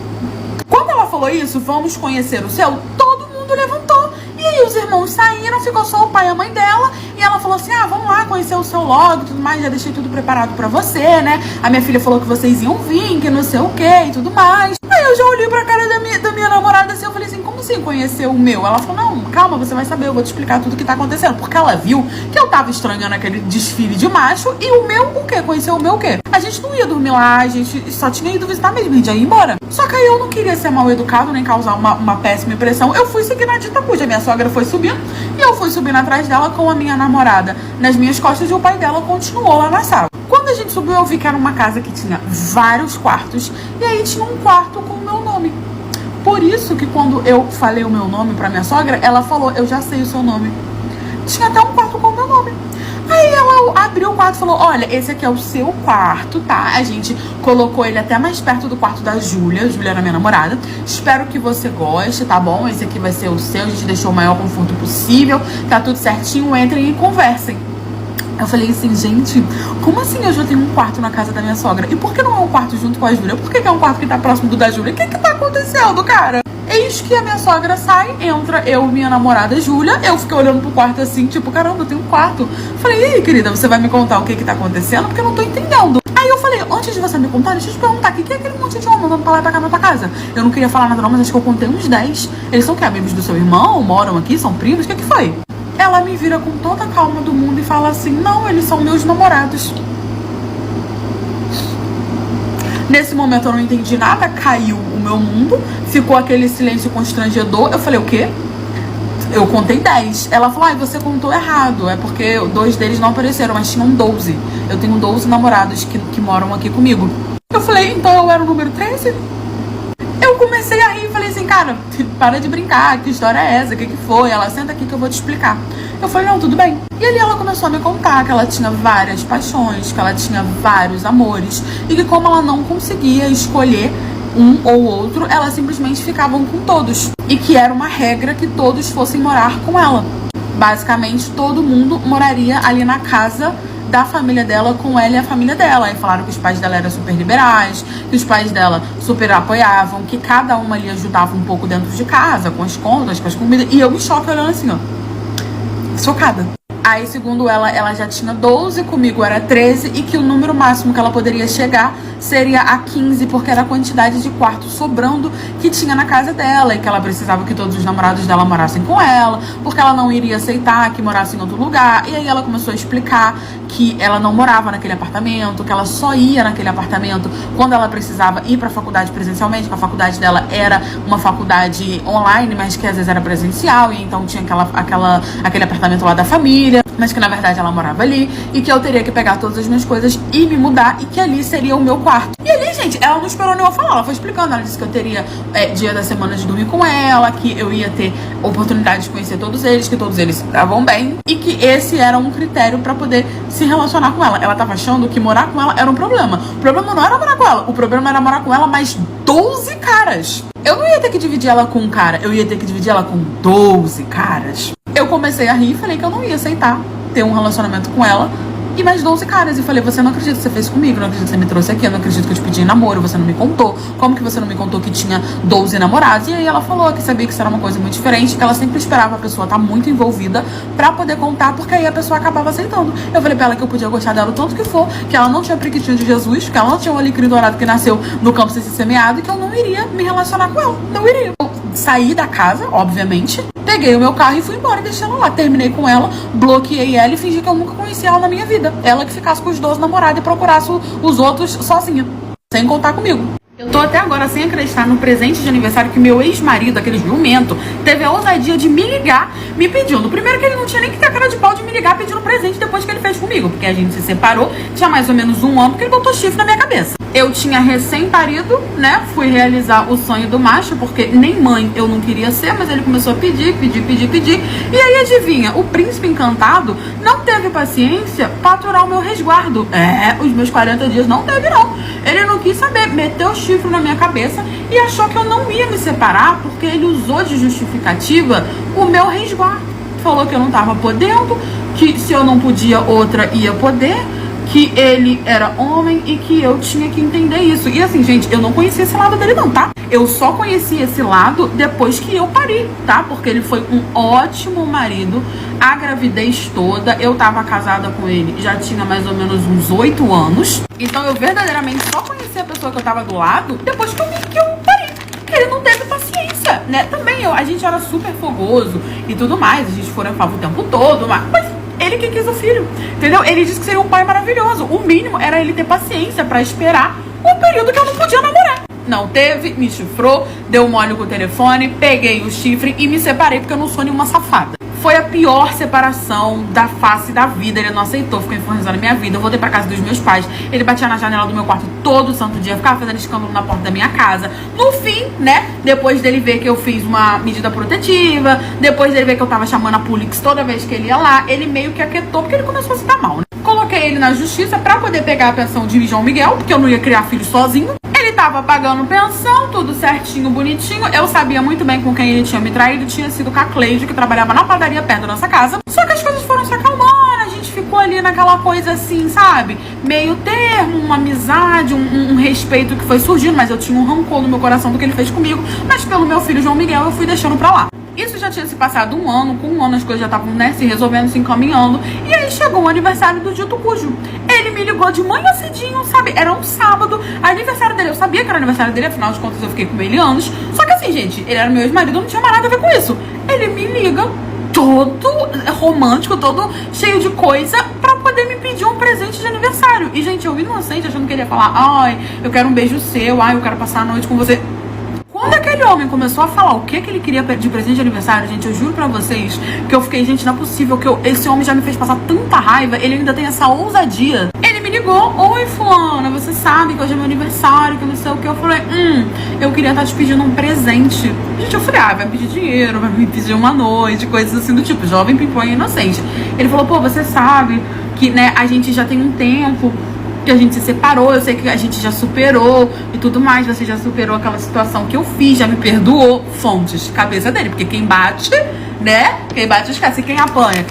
Quando ela falou isso, vamos conhecer o seu, todo mundo levantou. E aí os irmãos saíram, ficou só o pai e a mãe dela. E ela falou assim: ah, vamos lá conhecer o seu logo e tudo mais. Já deixei tudo preparado pra você, né? A minha filha falou que vocês iam vir, que não sei o que e tudo mais. Aí eu já olhei pra cara da minha namorada assim. Eu falei assim: como assim conhecer o meu? Ela falou: não, calma, você vai saber, eu vou te explicar tudo que tá acontecendo. Porque ela viu que eu tava estranhando aquele desfile de macho. E o meu o quê? Conhecer o meu o quê? A gente não ia dormir lá, a gente só tinha ido visitar mesmo, a gente ia ir embora. Só que aí eu não queria ser mal educado, nem causar uma péssima impressão. Eu fui seguir na dita cuja. A minha sogra foi subindo e eu fui subindo atrás dela com a minha namorada nas minhas costas e o pai dela continuou lá na sala. Quando a gente subiu, eu vi que era uma casa que tinha vários quartos e aí tinha um quarto com o meu nome. Por isso que quando eu falei o meu nome pra minha sogra, ela falou: eu já sei o seu nome. Tinha até um quarto com o meu nome. Aí ela abriu o quarto e falou: olha, esse aqui é o seu quarto, tá? A gente colocou ele até mais perto do quarto da Júlia. Júlia era minha namorada. Espero que você goste, tá bom? Esse aqui vai ser o seu. A gente deixou o maior conforto possível. Tá tudo certinho. Entrem e conversem. Eu falei assim: gente, como assim eu já tenho um quarto na casa da minha sogra? E por que não é um quarto junto com a Júlia? Por que é um quarto que tá próximo do da Júlia? O que tá acontecendo, cara? Eis que a minha sogra sai, entra eu, minha namorada Júlia. Eu fiquei olhando pro quarto assim, tipo, caramba, eu tenho um quarto. Falei: e aí, querida, você vai me contar o que tá acontecendo? Porque eu não tô entendendo. Aí eu falei: antes de você me contar, deixa eu te perguntar, o que é aquele monte de homem andando pra lá e pra cá na tua casa? Eu não queria falar nada não, mas acho que eu contei uns 10. Eles são o quê? Amigos do seu irmão? Moram aqui? São primos? O que foi? Ela me vira com toda a calma do mundo e fala assim: não, eles são meus namorados. Nesse momento eu não entendi nada, caiu o meu mundo, ficou aquele silêncio constrangedor. Eu falei: o quê? Eu contei 10. Ela falou: ai, você contou errado, é porque 2 deles não apareceram, mas tinham 12. Eu tenho 12 namorados que moram aqui comigo. Eu falei: então eu era o número 13? Eu comecei a rir e falei assim: cara, para de brincar, que história é essa? O que foi? Ela: senta aqui que eu vou te explicar. Eu falei: não, tudo bem. E ali ela começou a me contar que ela tinha várias paixões, que ela tinha vários amores e que como ela não conseguia escolher um ou outro, ela simplesmente ficava com todos. E que era uma regra que todos fossem morar com ela. Basicamente, todo mundo moraria ali na casa da família dela com ela e a família dela. Aí falaram que os pais dela eram super liberais, que os pais dela super apoiavam, que cada uma ali ajudava um pouco dentro de casa, com as contas, com as comidas. E eu me choque olhando assim, ó, chocada. Aí, segundo ela, ela já tinha 12, comigo era 13, e que o número máximo que ela poderia chegar seria a 15, porque era a quantidade de quartos sobrando que tinha na casa dela, e que ela precisava que todos os namorados dela morassem com ela, porque ela não iria aceitar que morasse em outro lugar. E aí ela começou a explicar que ela não morava naquele apartamento, que ela só ia naquele apartamento quando ela precisava ir pra faculdade presencialmente, que a faculdade dela era uma faculdade online, mas que às vezes era presencial, e então tinha aquele apartamento lá da família, mas que na verdade ela morava ali, e que eu teria que pegar todas as minhas coisas e me mudar, e que ali seria o meu quarto. E ali, gente, ela não esperou nem eu falar, ela foi explicando. Ela disse que eu teria dia da semana de dormir com ela, que eu ia ter oportunidade de conhecer todos eles, que todos eles estavam bem, e que esse era um critério pra poder se relacionar com ela. Ela tava achando que morar com ela era um problema. O problema não era morar com ela, o problema era morar com ela mais 12 caras. Eu não ia ter que dividir ela com um cara, eu ia ter que dividir ela com 12 caras. Eu comecei a rir e falei que eu não ia aceitar ter um relacionamento com ela e mais 12 caras. E falei: você não acredita que você fez comigo, não acredito que você me trouxe aqui, eu não acredito que eu te pedi namoro, você não me contou. Como que você não me contou que tinha 12 namorados? E aí ela falou que sabia que isso era uma coisa muito diferente, que ela sempre esperava a pessoa estar muito envolvida pra poder contar, porque aí a pessoa acabava aceitando. Eu falei pra ela que eu podia gostar dela o tanto que for, que ela não tinha priquitinho de Jesus, que ela não tinha um alecrim dourado que nasceu no campo sem ser semeado, e que eu não iria me relacionar com ela, não iria. Eu saí da casa, obviamente, peguei o meu carro e fui embora e deixei ela lá. Terminei com ela, bloqueei ela e fingi que eu nunca conhecia ela na minha vida. Ela que ficasse com os 12 namorados e procurasse os outros sozinha, sem contar comigo. Eu tô até agora sem acreditar no presente de aniversário que meu ex-marido, aquele jumento, teve a ousadia de me ligar, me pedindo. Primeiro que ele não tinha nem que ter a cara de pau de me ligar pedindo presente depois que ele fez comigo, porque a gente se separou, tinha mais ou menos um ano, porque ele botou chifre na minha cabeça. Eu tinha recém-parido, né? Fui realizar o sonho do macho, porque nem mãe eu não queria ser, mas ele começou a pedir. E aí, adivinha, o príncipe encantado não teve paciência pra aturar o meu resguardo. Os meus 40 dias não teve, não. Ele não quis saber, meteu o chifre na minha cabeça e achou que eu não ia me separar, porque ele usou de justificativa o meu resguardo. Falou que eu não tava podendo, que se eu não podia, outra ia poder, que ele era homem e que eu tinha que entender isso. E assim, gente, eu não conhecia esse lado dele não, tá? Eu só conheci esse lado depois que eu pari, tá? Porque ele foi um ótimo marido, a gravidez toda. Eu tava casada com ele, já tinha mais ou menos uns 8 anos. Então eu verdadeiramente só conheci a pessoa que eu tava do lado depois que eu pari. Ele não teve paciência, né? Também a gente era super fogoso e tudo mais. A gente forafava o tempo todo, mas ele que quis o filho, entendeu? Ele disse que seria um pai maravilhoso. O mínimo era ele ter paciência pra esperar o período que eu não podia namorar. Não teve, me chifrou, deu mole com o telefone, peguei o chifre e me separei porque eu não sou nenhuma safada. Foi a pior separação da face da vida. Ele não aceitou, ficou infernizando a minha vida. Eu voltei pra casa dos meus pais. Ele batia na janela do meu quarto todo santo dia, ficava fazendo escândalo na porta da minha casa. No fim, né, depois dele ver que eu fiz uma medida protetiva, depois dele ver que eu tava chamando a polícia toda vez que ele ia lá, ele meio que aquietou, porque ele começou a se dar mal, né? Coloquei ele na justiça pra poder pegar a pensão de João Miguel, porque eu não ia criar filho sozinho. Ele tava pagando pensão, tudo certinho, bonitinho. Eu sabia muito bem com quem ele tinha me traído. Tinha sido com a Cleide, que trabalhava na padaria perto da nossa casa. Só que as coisas foram se acalmando. A gente ficou ali naquela coisa assim, sabe? Meio termo, uma amizade, um respeito que foi surgindo. Mas eu tinha um rancor no meu coração do que ele fez comigo. Mas pelo meu filho João Miguel, eu fui deixando pra lá. Isso já tinha se passado um ano, com um ano as coisas já estavam, né, se resolvendo, se encaminhando. E aí chegou o aniversário do dito cujo. Ele me ligou de manhã cedinho, sabe? Era um sábado, aniversário dele. Eu sabia que era aniversário dele, afinal de contas eu fiquei com ele anos. Só que assim, gente, ele era meu ex-marido, não tinha mais nada a ver com isso. Ele me liga todo romântico, todo cheio de coisa, pra poder me pedir um presente de aniversário. E, gente, eu inocente, achando que ele ia falar: ai, eu quero um beijo seu, ai, eu quero passar a noite com você. Quando aquele homem começou a falar o que ele queria de presente de aniversário, gente, eu juro pra vocês que eu fiquei, gente, não é possível que esse homem já me fez passar tanta raiva, ele ainda tem essa ousadia. Ele me ligou: oi, fulana, você sabe que hoje é meu aniversário, que não sei o que. Eu falei: eu queria estar te pedindo um presente. Gente, eu falei: vai me pedir dinheiro, vai me pedir uma noite, coisas assim do tipo, jovem, pimpões, inocente. Ele falou: pô, você sabe que, né, a gente já tem um tempo que a gente se separou, eu sei que a gente já superou e tudo mais, você já superou aquela situação que eu fiz, já me perdoou. Fontes, cabeça dele, porque quem bate, né, quem bate esquece, quem apanha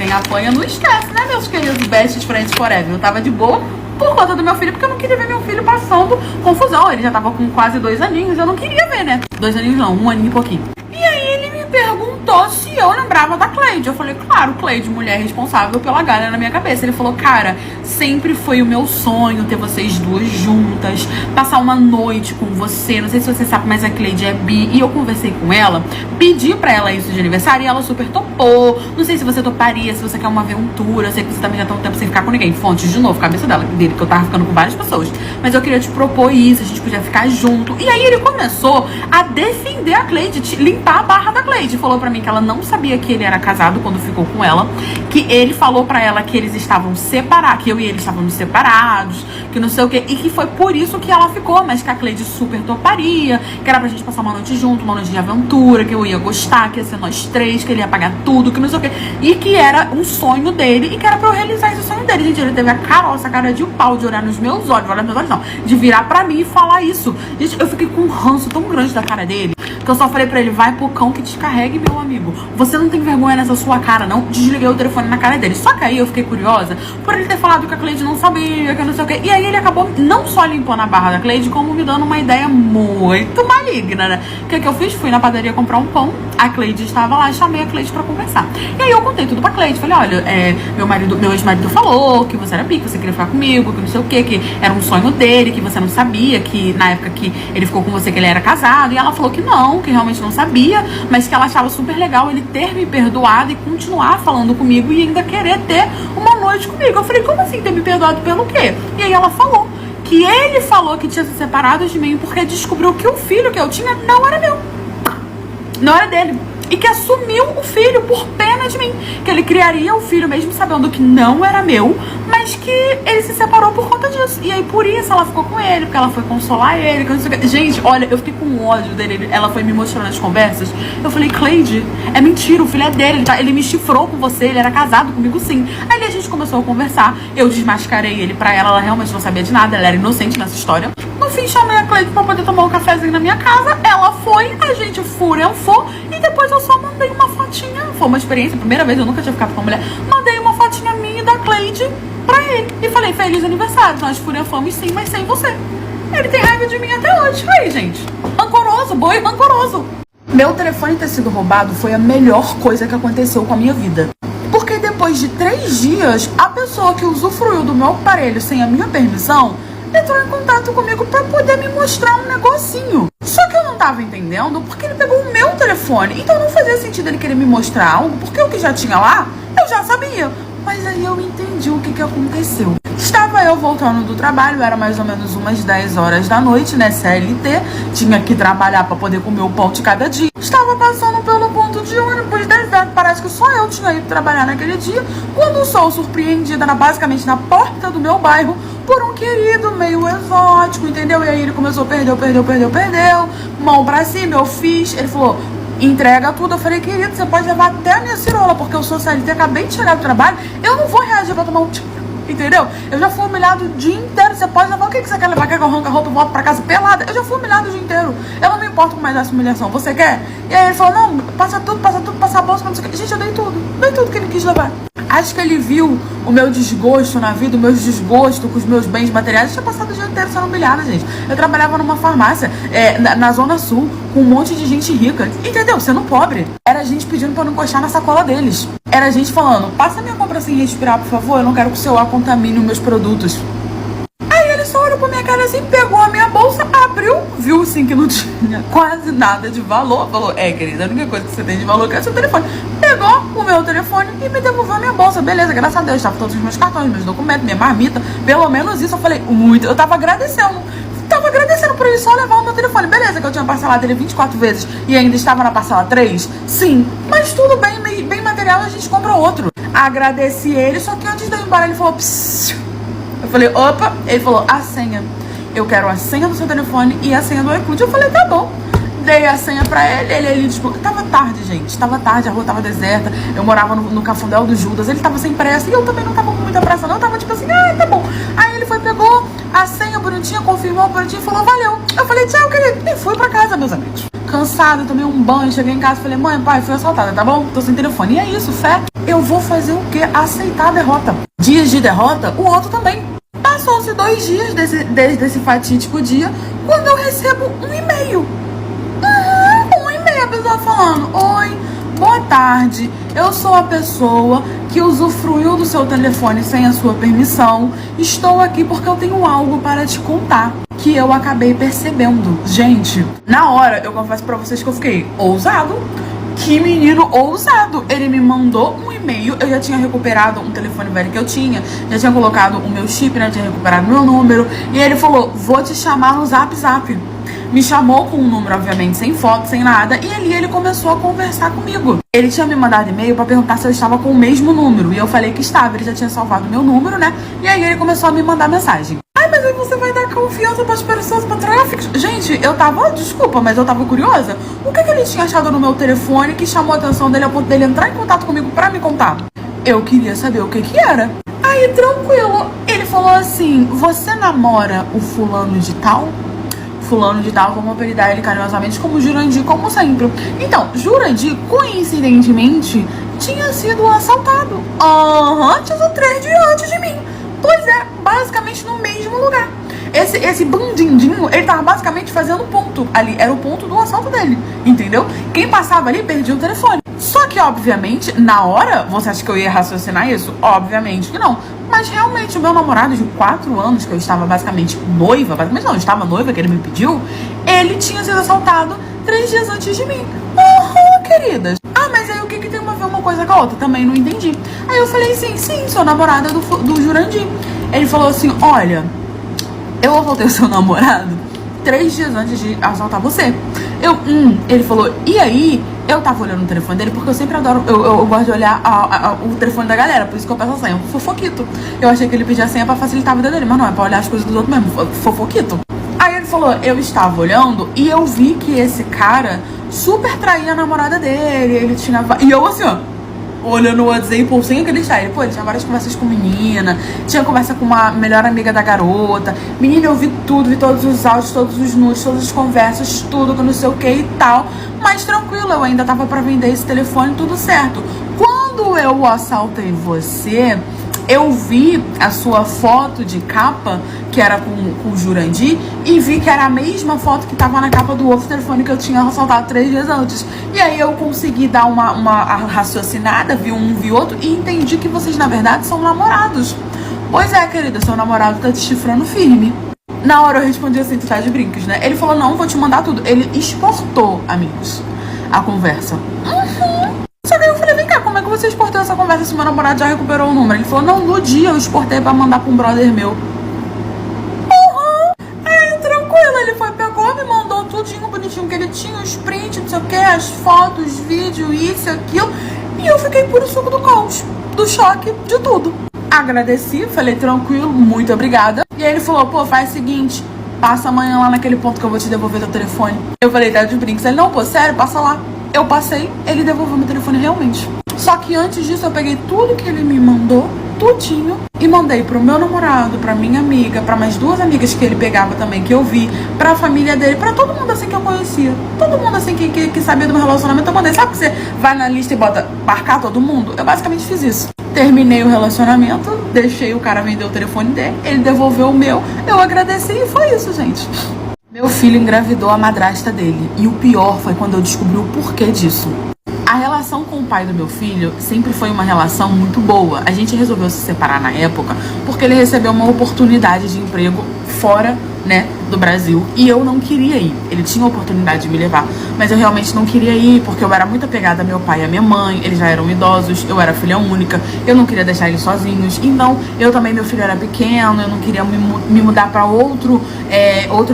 não esquece, né, meus queridos best friends forever. Eu tava de boa por conta do meu filho, porque eu não queria ver meu filho passando confusão. Ele já tava com quase 2 aninhos, eu não queria ver, né, 2 aninhos não, 1 aninho e pouquinho. E aí ele me perguntou se eu lembrava da Cleide. Eu falei: claro, Cleide, mulher responsável pela galha na minha cabeça. Ele falou: cara, sempre foi o meu sonho ter vocês duas juntas, passar uma noite com você. Não sei se você sabe, mas a Cleide é bi. E eu conversei com ela, pedi pra ela isso de aniversário e ela super topou. Não sei se você toparia, se você quer uma aventura. Eu sei que você também já tá um tempo sem ficar com ninguém. Fontes, de novo, cabeça dele, que eu tava ficando com várias pessoas. Mas eu queria te propor isso, a gente podia ficar junto. E aí ele começou a defender a Cleide, limpar a barra da Cleide. Falou pra mim que ela não sabia que ele era casado quando ficou com ela, que ele falou pra ela que eles estavam separados, que eu e ele estávamos separados, que não sei o que, e que foi por isso que ela ficou, mas que a Cleide super toparia, que era pra gente passar uma noite junto, uma noite de aventura, que eu ia gostar, que ia ser nós três, que ele ia pagar tudo, que não sei o que, e que era um sonho dele, e que era pra eu realizar esse sonho dele. Gente, ele teve a cara de pau de olhar nos meus olhos, olhar nos meus olhos não, de virar pra mim e falar isso. Gente, eu fiquei com um ranço tão grande da cara dele, que eu só falei pra ele: vai pro cão que descarregue, meu amigo. Você não tem vergonha nessa sua cara, não? Desliguei o telefone na cara dele. Só que aí eu fiquei curiosa por ele ter falado que a Cleide não sabia, que não sei o quê. E aí ele acabou não só limpando a barra da Cleide, como me dando uma ideia muito maligna, né? O que eu fiz? Fui na padaria comprar um pão. A Cleide estava lá e chamei a Cleide pra conversar. E aí eu contei tudo pra Cleide. Falei: olha, meu ex-marido falou que você era bi, que você queria ficar comigo, que não sei o quê, que era um sonho dele, que você não sabia, que na época que ele ficou com você, que ele era casado. E ela falou que não, que realmente não sabia, mas que ela achava super legal ele ter me perdoado e continuar falando comigo e ainda querer ter uma noite comigo. Eu falei: como assim ter me perdoado pelo quê? E aí ela falou que ele falou que tinha se separado de mim porque descobriu que o filho que eu tinha não era meu. Não era dele. E que assumiu o filho por pena de mim. Que ele criaria o filho mesmo sabendo que não era meu, mas que ele se separou por conta disso. E aí por isso ela ficou com ele, porque ela foi consolar ele. Gente, olha, eu fiquei com ódio dele. Ela foi me mostrando as conversas. Eu falei, Cleide, é mentira, o filho é dele. Ele me chifrou com você, ele era casado comigo sim. Aí a gente começou a conversar. Eu desmascarei ele pra ela realmente não sabia de nada. Ela era inocente nessa história. No fim, chamei a Cleide pra poder tomar um cafezinho na minha casa. Ela foi, a gente furenfou. E depois eu só mandei uma fotinha. Foi uma experiência, primeira vez, eu nunca tinha ficado com uma mulher. Mandei uma fotinha minha e da Cleide pra ele. E falei, feliz aniversário. Nós furenfamos sim, mas sem você. Ele tem raiva de mim até hoje. Aí, gente. Rancoroso, boi rancoroso. Meu telefone ter sido roubado foi a melhor coisa que aconteceu com a minha vida. Porque depois de 3 dias, a pessoa que usufruiu do meu aparelho sem a minha permissão entrou em contato comigo pra poder me mostrar um negocinho. Só que eu não tava entendendo porque ele pegou o meu telefone. Então não fazia sentido ele querer me mostrar algo, porque o que já tinha lá, eu já sabia. Mas aí eu entendi o que aconteceu. Estava eu voltando do trabalho, era mais ou menos umas 10 horas da noite, né, CLT. Tinha que trabalhar pra poder comer o pão de cada dia. Estava passando pelo ponto de ônibus deserto. Parece que só eu tinha ido trabalhar naquele dia. Quando sou surpreendida, basicamente na porta do meu bairro, por um querido meio exótico, entendeu? E aí ele começou, perdeu. Mão pra cima, eu fiz. Ele falou, entrega tudo. Eu falei, querido, você pode levar até a minha cirola, porque eu sou CLT, acabei de chegar do trabalho. Eu não vou reagir pra tomar um tiro, entendeu? Eu já fui humilhado o dia inteiro. Você pode levar, o que você quer levar? Quer que eu arranque a roupa e volto pra casa pelada? Eu já fui humilhado o dia inteiro. Eu não me importo com mais essa humilhação. Você quer? E aí ele falou, não, passa tudo, passa a bolsa, não sei o que. Gente, eu dei tudo que ele quis levar. Acho que ele viu o meu desgosto na vida, o meu desgosto com os meus bens materiais. Eu tinha passado o dia inteiro sendo humilhada, gente. Eu trabalhava numa farmácia, na Zona Sul, com um monte de gente rica. Entendeu? Sendo pobre. Era gente pedindo pra eu não encostar na sacola deles. Era gente falando, passa minha compra sem respirar, por favor. Eu não quero que o seu ar contamine os meus produtos. Aí ele só olhou pra minha cara assim, pegou a minha bolsa, abriu, viu assim que não tinha quase nada de valor. Falou, querida, a única coisa que você tem de valor é o seu telefone. Pegou o meu telefone e me devolveu a minha bolsa. Beleza, graças a Deus, estavam todos os meus cartões, meus documentos, minha marmita. Pelo menos isso eu falei, muito. Eu tava agradecendo por ele só levar o meu telefone. Beleza, que eu tinha parcelado ele 24 vezes e ainda estava na parcela 3? Sim, mas tudo bem, bem material, a gente compra outro. Agradeci ele, só que antes de eu ir embora ele falou, psiu. Eu falei, opa. Ele falou, a senha. Eu quero a senha do seu telefone e a senha do iCloud. Eu falei, tá bom. Dei a senha pra ele tipo, tava tarde, gente. Tava tarde, a rua tava deserta. Eu morava no Cafundel do Judas. Ele tava sem pressa e eu também não tava com muita pressa, não. Eu tava tipo assim, tá bom. Aí ele foi, pegou a senha bonitinha, confirmou bonitinho e falou, valeu. Eu falei, tchau, querido. E fui pra casa, meus amigos. Cansada, tomei um banho, cheguei em casa, falei, mãe, pai, fui assaltada, tá bom? Tô sem telefone. E é isso, fé. Eu vou fazer o quê? Aceitar a derrota. Dias de derrota, o outro também. Passou-se 2 dias desde esse fatídico dia, quando eu recebo um e-mail. A pessoa falando, oi, boa tarde, eu sou a pessoa que usufruiu do seu telefone sem a sua permissão. Estou aqui porque eu tenho algo para te contar que eu acabei percebendo. Gente, na hora eu confesso pra vocês que eu fiquei ousado. Que menino ousado. Ele me mandou um e-mail. Eu já tinha recuperado um telefone velho que eu tinha, já tinha colocado o meu chip, né, tinha recuperado meu número. E ele falou, vou te chamar no Zap. Me chamou com um número, obviamente, sem foto, sem nada. E ali ele começou a conversar comigo. Ele tinha me mandado e-mail pra perguntar se eu estava com o mesmo número. E eu falei que estava. Ele já tinha salvado meu número, né? E aí ele começou a me mandar mensagem. Mas aí você vai dar confiança pras pessoas, pra tráfico? Gente, eu tava, desculpa, mas eu tava curiosa. O que ele tinha achado no meu telefone que chamou a atenção dele a ponto dele entrar em contato comigo pra me contar? Eu queria saber o que era. Aí, tranquilo, ele falou assim, você namora o fulano de tal? Fulano de tal, vamos apelidar ele carinhosamente como Jurandir, como sempre. Então, Jurandir, coincidentemente, tinha sido assaltado. Tinha 3 dias antes de mim. Pois é, basicamente no mesmo lugar. Esse bandidinho, ele tava basicamente fazendo ponto ali. Era o ponto do assalto dele, entendeu? Quem passava ali perdia o telefone. Só que, obviamente, na hora, você acha que eu ia raciocinar isso? Obviamente que não. Mas realmente, o meu namorado de 4 anos, que eu estava basicamente noiva, basicamente não, eu estava noiva, que ele me pediu, ele tinha sido assaltado 3 dias antes de mim. Queridas. Mas aí o que tem a ver uma coisa com a outra? Também não entendi. Aí eu falei assim, sim, sou namorada do Jurandir. Ele falou assim, olha, eu assaltei o seu namorado 3 dias antes de assaltar você. Ele falou, e aí, eu tava olhando o telefone dele, porque eu sempre adoro, eu gosto de olhar o telefone da galera, por isso que eu peço a senha, fofoquito. Eu achei que ele pedia a senha pra facilitar a vida dele, mas não, é pra olhar as coisas dos outros mesmo, fofoquito. Aí ele falou, eu estava olhando e eu vi que esse cara super traía a namorada dele, ele tinha... E eu assim, ó, olhando o WhatsApp, sem acreditar. Ele tinha várias conversas com menina, tinha conversa com uma melhor amiga da garota. Menina, eu vi tudo, vi todos os áudios, todos os nudes, todas as conversas, tudo, que não sei o que e tal. Mas tranquilo, eu ainda tava pra vender esse telefone, tudo certo. Quando eu assaltei você, eu vi a sua foto de capa, que era com o Jurandir, e vi que era a mesma foto que tava na capa do outro telefone que eu tinha assaltado 3 dias antes. E aí eu consegui dar uma raciocinada, vi um, vi outro, e entendi que vocês, na verdade, são namorados. Pois é, querida, seu namorado tá te chifrando firme. Na hora eu respondi assim, tu tá de brincos, né? Ele falou, não, vou te mandar tudo. Ele exportou, amigos, a conversa. Só que aí eu falei, vem cá, como é que você exportou essa conversa se meu namorado já recuperou o número? Ele falou, não, no dia eu exportei pra mandar pra um brother meu. Aí, tranquilo, ele foi, pegou, me mandou tudinho, bonitinho que ele tinha, os prints, não sei o que, as fotos, vídeo, isso, aquilo. E eu fiquei puro suco do caos, do choque, de tudo. Agradeci, falei, tranquilo, muito obrigada. E aí ele falou, pô, faz o seguinte, passa amanhã lá naquele ponto que eu vou te devolver teu telefone. Eu falei, tá de brincos. Ele, não, pô, sério, passa lá. Eu passei, ele devolveu meu telefone realmente. Só que antes disso eu peguei tudo que ele me mandou, tudinho, e mandei pro meu namorado, pra minha amiga, pra mais 2 amigas que ele pegava também, que eu vi, pra família dele, pra todo mundo assim que eu conhecia. Todo mundo assim que sabia do meu relacionamento, eu mandei. Sabe que você vai na lista e bota marcar todo mundo? Eu basicamente fiz isso. Terminei o relacionamento, deixei o cara vender o telefone dele, ele devolveu o meu, eu agradeci e foi isso, gente. Meu filho engravidou a madrasta dele. E o pior foi quando eu descobri o porquê disso. A relação com o pai do meu filho sempre foi uma relação muito boa. A gente resolveu se separar na época porque ele recebeu uma oportunidade de emprego fora, né, do Brasil. E eu não queria ir. Ele tinha a oportunidade de me levar, mas eu realmente não queria ir porque eu era muito apegada a meu pai e a minha mãe. Eles já eram idosos, eu era filha única, eu não queria deixar eles sozinhos. Então, eu também, meu filho era pequeno, eu não queria me mudar pra outro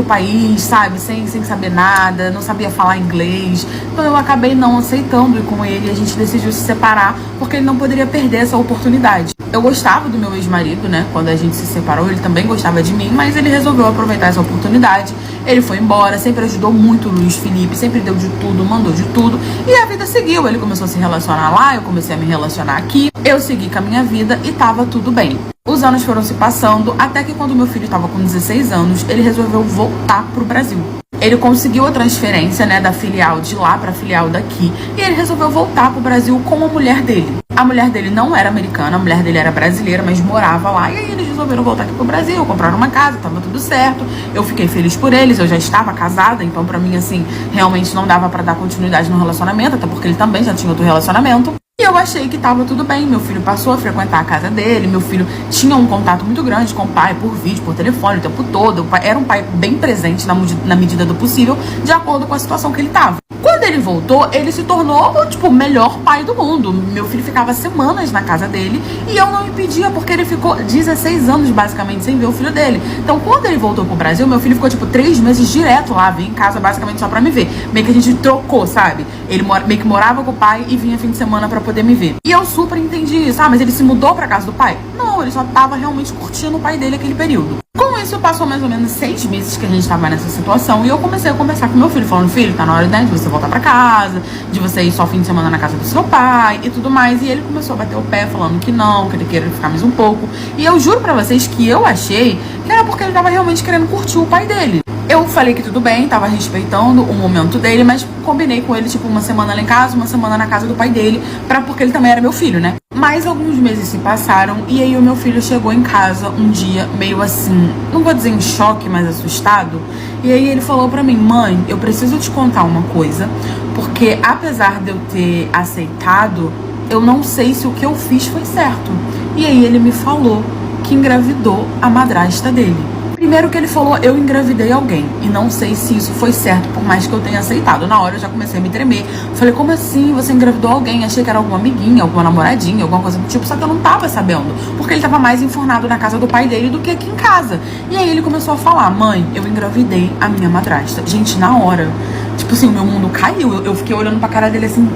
país, sabe, sem saber nada, não sabia falar inglês. Então eu acabei não aceitando ir com ele e a gente decidiu se separar porque ele não poderia perder essa oportunidade. Eu gostava do meu ex-marido, né, quando a gente se separou, ele também gostava de mim, mas ele resolveu aproveitar essa oportunidade. Ele foi embora, sempre ajudou muito o Luiz Felipe, sempre deu de tudo, mandou de tudo, e a vida seguiu. Ele começou a se relacionar lá, eu comecei a me relacionar aqui, eu segui com a minha vida e tava tudo bem. Os anos foram se passando, até que quando meu filho estava com 16 anos, ele resolveu voltar pro Brasil. Ele conseguiu a transferência, né, da filial de lá pra filial daqui, e ele resolveu voltar pro Brasil com a mulher dele. A mulher dele não era americana, a mulher dele era brasileira, mas morava lá, e aí eles resolveram voltar aqui pro Brasil, compraram uma casa, tava tudo certo. Eu fiquei feliz por eles, eu já estava casada, então pra mim, assim, realmente não dava pra dar continuidade no relacionamento, até porque ele também já tinha outro relacionamento. E eu achei que tava tudo bem, meu filho passou a frequentar a casa dele, meu filho tinha um contato muito grande com o pai, por vídeo, por telefone, o tempo todo. Era um pai bem presente na medida do possível, de acordo com a situação que ele tava. Quando ele voltou, ele se tornou, tipo, o melhor pai do mundo. Meu filho ficava semanas na casa dele e eu não impedia, porque ele ficou 16 anos, basicamente, sem ver o filho dele. Então, quando ele voltou pro Brasil, meu filho ficou, tipo, 3 meses direto lá, vinha em casa, basicamente, só pra me ver. Meio que a gente trocou, sabe? Ele meio que morava com o pai e vinha fim de semana pra poder me ver. E eu super entendi isso. Ah, mas ele se mudou pra casa do pai? Não, ele só tava realmente curtindo o pai dele aquele período. Com isso, passou mais ou menos 6 meses que a gente tava nessa situação e eu comecei a conversar com meu filho, falando, filho, tá na hora, né, de você voltar pra casa, de você ir só fim de semana na casa do seu pai e tudo mais. E ele começou a bater o pé, falando que não, que ele queria ficar mais um pouco. E eu juro pra vocês que eu achei que era porque ele tava realmente querendo curtir o pai dele. Eu falei que tudo bem, tava respeitando o momento dele, mas combinei com ele, tipo, uma semana lá em casa, uma semana na casa do pai dele, porque ele também era meu filho, né? Mas alguns meses se passaram e aí o meu filho chegou em casa um dia meio assim, não vou dizer em choque, mas assustado. E aí ele falou pra mim, mãe, eu preciso te contar uma coisa, porque apesar de eu ter aceitado, eu não sei se o que eu fiz foi certo. E aí ele me falou que engravidou a madrasta dele. Primeiro que ele falou, eu engravidei alguém. E não sei se isso foi certo, por mais que eu tenha aceitado. Na hora eu já comecei a me tremer. Falei, como assim? Você engravidou alguém? Achei que era alguma amiguinha, alguma namoradinha, alguma coisa do tipo. Só que eu não tava sabendo. Porque ele tava mais enfornado na casa do pai dele do que aqui em casa. E aí ele começou a falar, mãe, eu engravidei a minha madrasta. Gente, na hora, tipo assim, o meu mundo caiu. Eu fiquei olhando pra cara dele assim,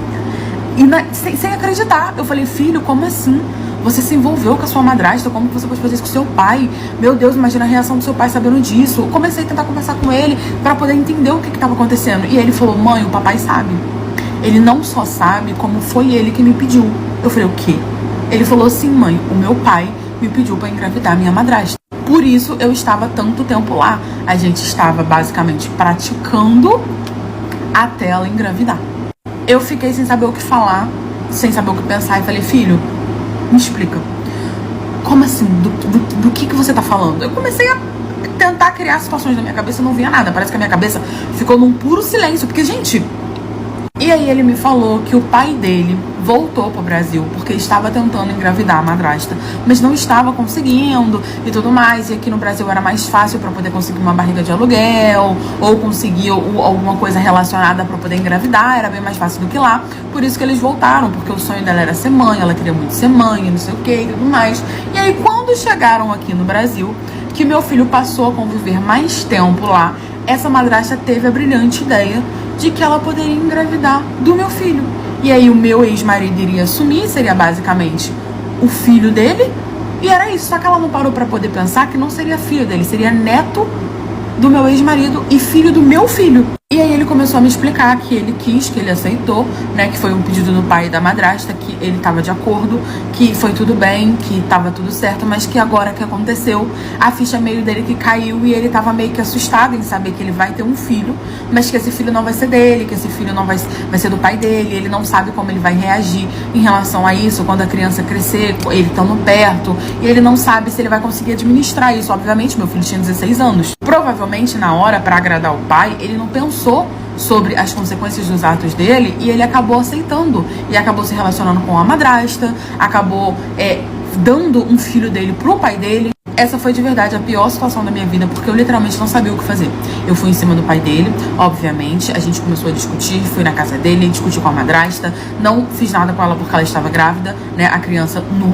sem acreditar. Eu falei, filho, como assim? Você se envolveu com a sua madrasta? Como que você pode fazer isso com seu pai? Meu Deus, imagina a reação do seu pai sabendo disso. Comecei a tentar conversar com ele pra poder entender o que estava acontecendo. E ele falou, mãe, o papai sabe. Ele não só sabe, como foi ele que me pediu. Eu falei, o quê? Ele falou assim, mãe, o meu pai me pediu pra engravidar minha madrasta. Por isso eu estava tanto tempo lá. A gente estava basicamente praticando até ela engravidar. Eu fiquei sem saber o que falar, sem saber o que pensar e falei, filho, me explica. Como assim? Do que você tá falando? Eu comecei a tentar criar situações na minha cabeça e não via nada. Parece que a minha cabeça ficou num puro silêncio. Porque, gente... E aí ele me falou que o pai dele voltou pro Brasil porque estava tentando engravidar a madrasta, mas não estava conseguindo e tudo mais. E aqui no Brasil era mais fácil para poder conseguir uma barriga de aluguel ou conseguir alguma coisa relacionada para poder engravidar. Era bem mais fácil do que lá. Por isso que eles voltaram, porque o sonho dela era ser mãe, ela queria muito ser mãe, não sei o que e tudo mais. E aí quando chegaram aqui no Brasil, que meu filho passou a conviver mais tempo lá, essa madrasta teve a brilhante ideia de que ela poderia engravidar do meu filho. E aí o meu ex-marido iria assumir, seria basicamente o filho dele. E era isso, só que ela não parou pra poder pensar que não seria filho dele, seria neto do meu ex-marido e filho do meu filho. E aí ele começou a me explicar que ele quis, que ele aceitou, né, que foi um pedido do pai e da madrasta, que ele estava de acordo, que foi tudo bem, que estava tudo certo, mas que agora que aconteceu, a ficha meio dele que caiu e ele estava meio que assustado em saber que ele vai ter um filho, mas que esse filho não vai ser dele, que esse filho não vai ser do pai dele, ele não sabe como ele vai reagir em relação a isso, quando a criança crescer, ele estando perto, e ele não sabe se ele vai conseguir administrar isso. Obviamente, meu filho tinha 16 anos. Provavelmente, na hora, para agradar o pai, ele não pensou sobre as consequências dos atos dele e ele acabou aceitando e acabou se relacionando com a madrasta, acabou dando um filho dele pro pai dele. Essa foi de verdade a pior situação da minha vida, porque eu literalmente não sabia o que fazer. Eu fui em cima do pai dele, obviamente, a gente começou a discutir, fui na casa dele, discuti com a madrasta, não fiz nada com ela porque ela estava grávida, né? A criança no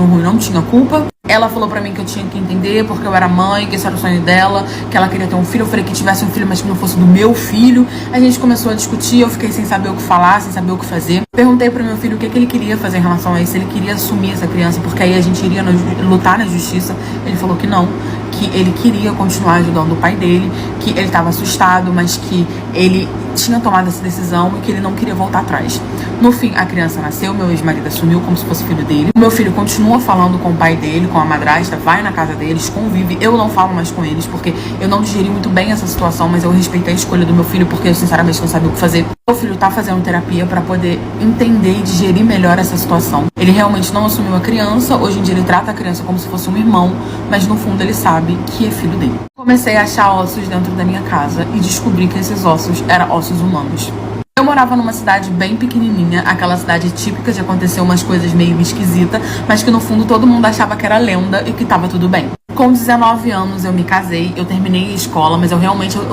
ruim não tinha culpa. Ela falou pra mim que eu tinha que entender porque eu era mãe, que esse era o sonho dela, que ela queria ter um filho. Eu falei que tivesse um filho, mas que não fosse do meu filho. A gente começou a discutir, eu fiquei sem saber o que falar, sem saber o que fazer. Perguntei pro meu filho o que ele queria fazer em relação a isso, se ele queria assumir essa criança, porque aí a gente iria lutar na justiça. Ele falou que não, que ele queria continuar ajudando o pai dele, que ele estava assustado, mas que ele tinha tomado essa decisão e que ele não queria voltar atrás. No fim, a criança nasceu, meu ex-marido assumiu como se fosse filho dele. O meu filho continua falando com o pai dele, com a madrasta, vai na casa deles, convive. Eu não falo mais com eles porque eu não digeri muito bem essa situação, mas eu respeitei a escolha do meu filho porque eu sinceramente não sabia o que fazer. Meu filho tá fazendo terapia para poder entender e digerir melhor essa situação. Ele realmente não assumiu a criança, hoje em dia ele trata a criança como se fosse um irmão, mas no fundo ele sabe que é filho dele. Comecei a achar ossos dentro da minha casa e descobri que esses ossos eram ossos humanos. Eu morava numa cidade bem pequenininha, aquela cidade típica de acontecer umas coisas meio esquisitas, mas que no fundo todo mundo achava que era lenda e que tava tudo bem. Com 19 anos eu me casei, eu terminei a escola, mas eu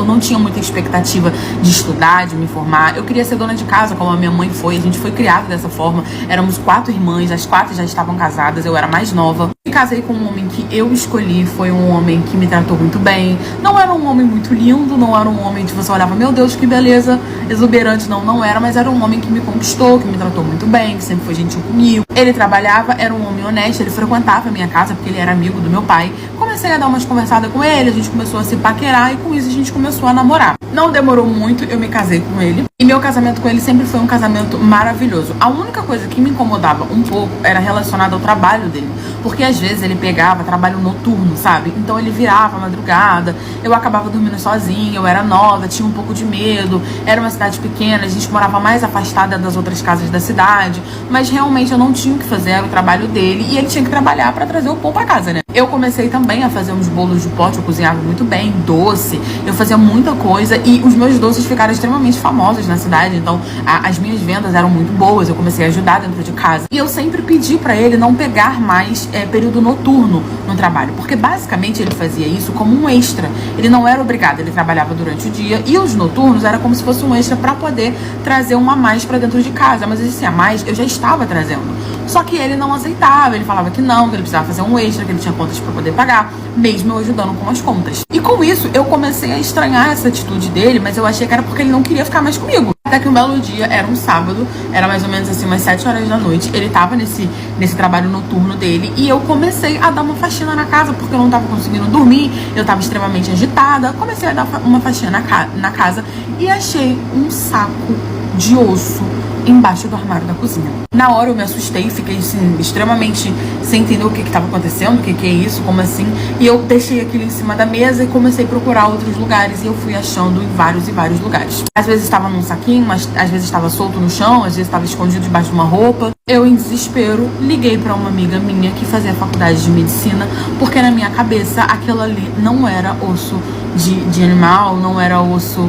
não tinha muita expectativa de estudar, de me formar. Eu queria ser dona de casa, como a minha mãe foi, a gente foi criada dessa forma. Éramos 4 irmãs, as 4 já estavam casadas, eu era mais nova. Me casei com um homem que eu escolhi, foi um homem que me tratou muito bem. Não era um homem muito lindo, não era um homem que você olhava, meu Deus, que beleza, exuberante, não era, mas era um homem que me conquistou, que me tratou muito bem, que sempre foi gentil comigo. Ele trabalhava, era um homem honesto, ele frequentava a minha casa porque ele era amigo do meu pai. Comecei a dar umas conversadas com ele, a gente começou a se paquerar e com isso a gente começou a namorar. Não demorou muito, eu me casei com ele. E meu casamento com ele sempre foi um casamento maravilhoso. A única coisa que me incomodava um pouco era relacionada ao trabalho dele. Porque às vezes ele pegava trabalho noturno, sabe? Então ele virava à madrugada, eu acabava dormindo sozinha, eu era nova, tinha um pouco de medo. Era uma cidade pequena, a gente morava mais afastada das outras casas da cidade. Mas realmente eu não tinha o que fazer, era o trabalho dele. E ele tinha que trabalhar pra trazer o pão pra casa, né? Eu comecei também a fazer uns bolos de pote, eu cozinhava muito bem, doce. Eu fazia muita coisa e os meus doces ficaram extremamente famosos vendas na cidade, então as minhas vendas eram muito boas, eu comecei a ajudar dentro de casa. E eu sempre pedi pra ele não pegar mais período noturno no trabalho, porque basicamente ele fazia isso como um extra. Ele não era obrigado, ele trabalhava durante o dia e os noturnos era como se fosse um extra pra poder trazer um a mais pra dentro de casa. Mas esse a mais eu já estava trazendo. Só que ele não aceitava, ele falava que não, que ele precisava fazer um extra, que ele tinha contas pra poder pagar, mesmo eu ajudando com as contas. E com isso eu comecei a estranhar essa atitude dele, mas eu achei que era porque ele não queria ficar mais comigo. Até que um belo dia, era um sábado, era mais ou menos assim umas 7 horas da noite, ele tava nesse trabalho noturno dele e eu comecei a dar uma faxina na casa, porque eu não tava conseguindo dormir, eu tava extremamente agitada, comecei a dar uma faxina na casa e achei um saco de osso embaixo do armário da cozinha. Na hora eu me assustei, fiquei assim, extremamente sem entender o que estava acontecendo, o que é isso, como assim, e eu deixei aquilo em cima da mesa e comecei a procurar outros lugares e eu fui achando em vários e vários lugares. Às vezes estava num saquinho, mas às vezes estava solto no chão, às vezes estava escondido debaixo de uma roupa. Eu, em desespero, liguei para uma amiga minha que fazia faculdade de medicina, porque na minha cabeça aquilo ali não era osso de animal, não era osso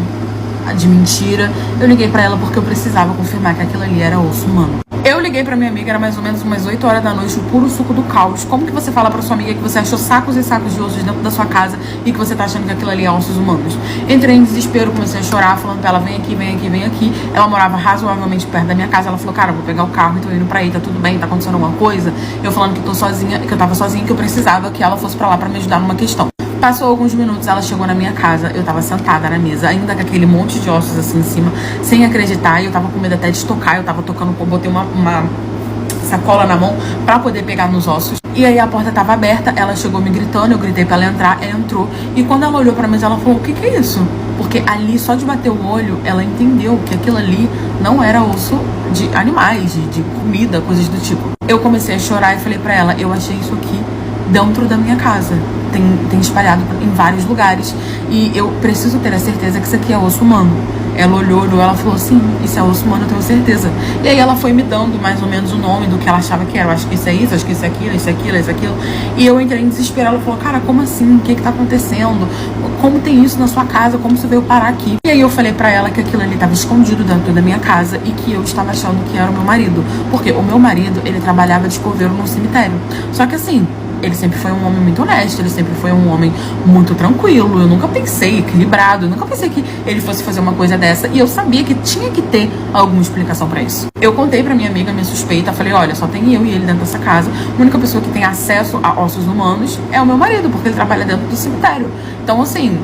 de mentira. Eu liguei pra ela porque eu precisava confirmar que aquilo ali era osso humano. Eu liguei pra minha amiga, era mais ou menos umas 8 horas da noite, o puro suco do caos. Como que você fala pra sua amiga que você achou sacos e sacos de ossos dentro da sua casa e que você tá achando que aquilo ali é ossos humanos? Entrei em desespero, comecei a chorar, falando pra ela, vem aqui, vem aqui, vem aqui. Ela morava razoavelmente perto da minha casa, ela falou, cara, eu vou pegar o carro e tô indo pra aí, tá tudo bem, tá acontecendo alguma coisa? Eu falando que tô sozinha, que eu tava sozinha, que eu precisava que ela fosse pra lá pra me ajudar numa questão. Passou alguns minutos, ela chegou na minha casa, eu tava sentada na mesa, ainda com aquele monte de ossos assim em cima, sem acreditar, e eu tava com medo até de tocar, eu tava tocando, botei uma sacola na mão pra poder pegar nos ossos. E aí a porta tava aberta, ela chegou me gritando, eu gritei pra ela entrar, ela entrou, e quando ela olhou pra mesa, ela falou, o que é isso? Porque ali, só de bater o olho, ela entendeu que aquilo ali não era osso de animais, de comida, coisas do tipo. Eu comecei a chorar e falei pra ela, eu achei isso aqui dentro da minha casa. Tem espalhado em vários lugares. E eu preciso ter a certeza que isso aqui é osso humano. Ela olhou, ela falou, sim, isso é osso humano, eu tenho certeza. E aí ela foi me dando mais ou menos o nome do que ela achava que era. Eu acho que isso é isso, acho que isso é aquilo, isso é aquilo, isso é aquilo. E eu entrei em desespero. Ela falou, cara, como assim? O que tá acontecendo? Como tem isso na sua casa? Como isso veio parar aqui? E aí eu falei pra ela que aquilo ali tava escondido dentro da minha casa e que eu estava achando que era o meu marido. Porque o meu marido, ele trabalhava de coveiro num cemitério. Só que assim, ele sempre foi um homem muito honesto, ele sempre foi um homem muito tranquilo. Eu nunca pensei, equilibrado, eu nunca pensei que ele fosse fazer uma coisa dessa. E eu sabia que tinha que ter alguma explicação pra isso. Eu contei pra minha amiga, minha suspeita, falei, olha, só tem eu e ele dentro dessa casa. A única pessoa que tem acesso a ossos humanos é o meu marido, porque ele trabalha dentro do cemitério. Então, assim,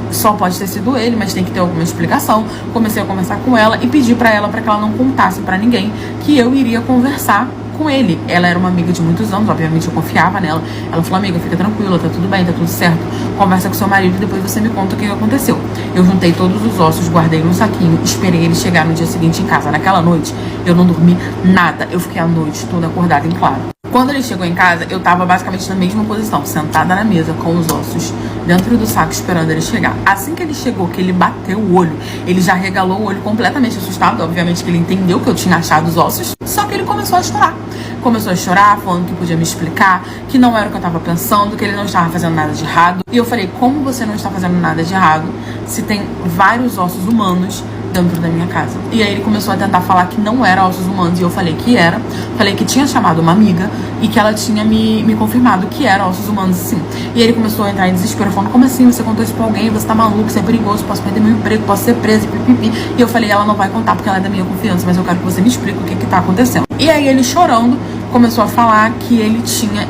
só pode ter sido ele, mas tem que ter alguma explicação. Comecei a conversar com ela e pedi pra ela pra que ela não contasse pra ninguém que eu iria conversar com ele. Ela era uma amiga de muitos anos, obviamente eu confiava nela. Ela falou, amiga, fica tranquila, tá tudo bem, tá tudo certo. Conversa com seu marido e depois você me conta o que aconteceu. Eu juntei todos os ossos, guardei num saquinho, esperei ele chegar no dia seguinte em casa. Naquela noite, eu não dormi nada. Eu fiquei a noite toda acordada em claro. Quando ele chegou em casa, eu tava basicamente na mesma posição, sentada na mesa com os ossos dentro do saco esperando ele chegar. Assim que ele chegou, que ele bateu o olho, ele já regalou o olho completamente assustado. Obviamente que ele entendeu que eu tinha achado os ossos, só que ele começou a chorar. Começou a chorar, falando que podia me explicar, que não era o que eu tava pensando, que ele não estava fazendo nada de errado. E eu falei, como você não está fazendo nada de errado se tem vários ossos humanos dentro da minha casa? E aí ele começou a tentar falar que não era ossos humanos, e eu falei que era. Falei que tinha chamado uma amiga e que ela tinha me confirmado que era ossos humanos, sim. E aí ele começou a entrar em desespero, falando, como assim, você contou isso pra alguém, você tá maluco, você é perigoso, posso perder meu emprego, posso ser preso, pipipi. E eu falei, ela não vai contar porque ela é da minha confiança, mas eu quero que você me explique o que tá acontecendo. E aí ele, chorando, começou a falar que ele tinha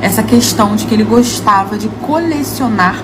essa questão de que ele gostava de colecionar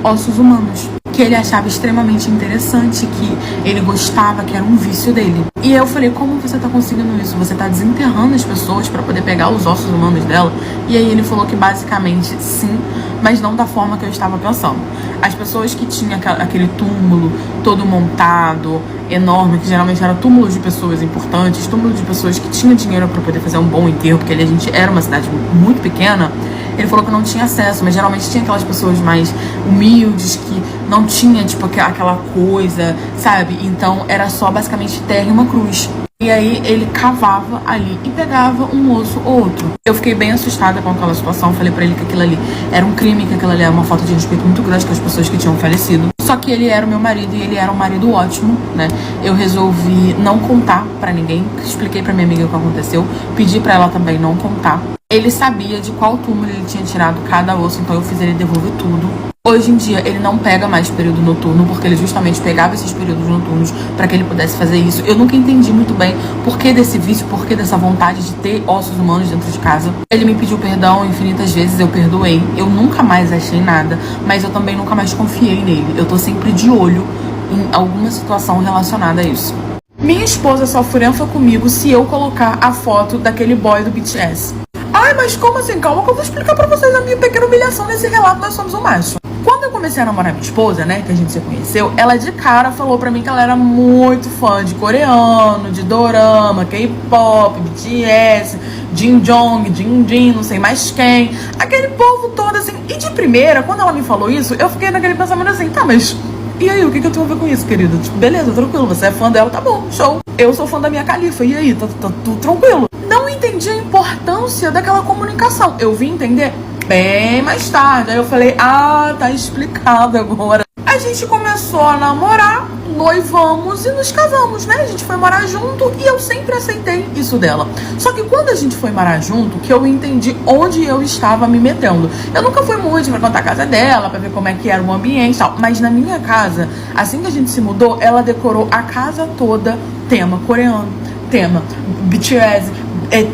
ossos humanos, que ele achava extremamente interessante, que ele gostava, que era um vício dele. E eu falei, como você tá conseguindo isso? Você tá desenterrando as pessoas pra poder pegar os ossos humanos dela? E aí ele falou que basicamente sim, mas não da forma que eu estava pensando. As pessoas que tinham aquele túmulo todo montado, enorme, que geralmente era túmulos de pessoas importantes, túmulos de pessoas que tinham dinheiro pra poder fazer um bom enterro, porque ali a gente era uma cidade muito pequena. Ele falou que não tinha acesso, mas geralmente tinha aquelas pessoas mais humildes, que não tinha, tipo, aquela coisa, sabe? Então era só basicamente terra e uma cruz. E aí ele cavava ali e pegava um osso ou outro. Eu fiquei bem assustada com aquela situação. Falei pra ele que aquilo ali era um crime, que aquilo ali era uma falta de respeito muito grande com as pessoas que tinham falecido. Só que ele era o meu marido e ele era um marido ótimo, né? Eu resolvi não contar pra ninguém. Expliquei pra minha amiga o que aconteceu. Pedi pra ela também não contar. Ele sabia de qual túmulo ele tinha tirado cada osso, então eu fiz ele devolver tudo. Hoje em dia, ele não pega mais período noturno, porque ele justamente pegava esses períodos noturnos para que ele pudesse fazer isso. Eu nunca entendi muito bem por que desse vício, por que dessa vontade de ter ossos humanos dentro de casa. Ele me pediu perdão infinitas vezes, eu perdoei. Eu nunca mais achei nada, mas eu também nunca mais confiei nele. Eu tô sempre de olho em alguma situação relacionada a isso. Minha esposa só furanfa comigo se eu colocar a foto daquele boy do BTS. Ai, mas como assim? Calma que eu vou explicar pra vocês a minha pequena humilhação nesse relato. Nós somos um macho. Quando eu comecei a namorar minha esposa, né, que a gente se conheceu, ela de cara falou pra mim que ela era muito fã de coreano, de dorama, K-pop, BTS, Jin Jong, Jin, não sei mais quem, aquele povo todo assim. E de primeira, quando ela me falou isso, eu fiquei naquele pensamento assim, tá, mas e aí, o que eu tenho a ver com isso, querido? Tipo, beleza, tranquilo, você é fã dela, tá bom, show. Eu sou fã da minha califa, e aí, tá tudo tranquilo. Não entendi a importância daquela comunicação. Eu vim entender bem mais tarde. Aí eu falei, tá explicado agora. A gente começou a namorar, noivamos e nos casamos, né? A gente foi morar junto e eu sempre aceitei isso dela. Só que quando a gente foi morar junto, que eu entendi onde eu estava me metendo. Eu nunca fui muito pra contar a casa dela, pra ver como é que era o ambiente e tal. Mas na minha casa, assim que a gente se mudou, ela decorou a casa toda, tema coreano, tema BTS,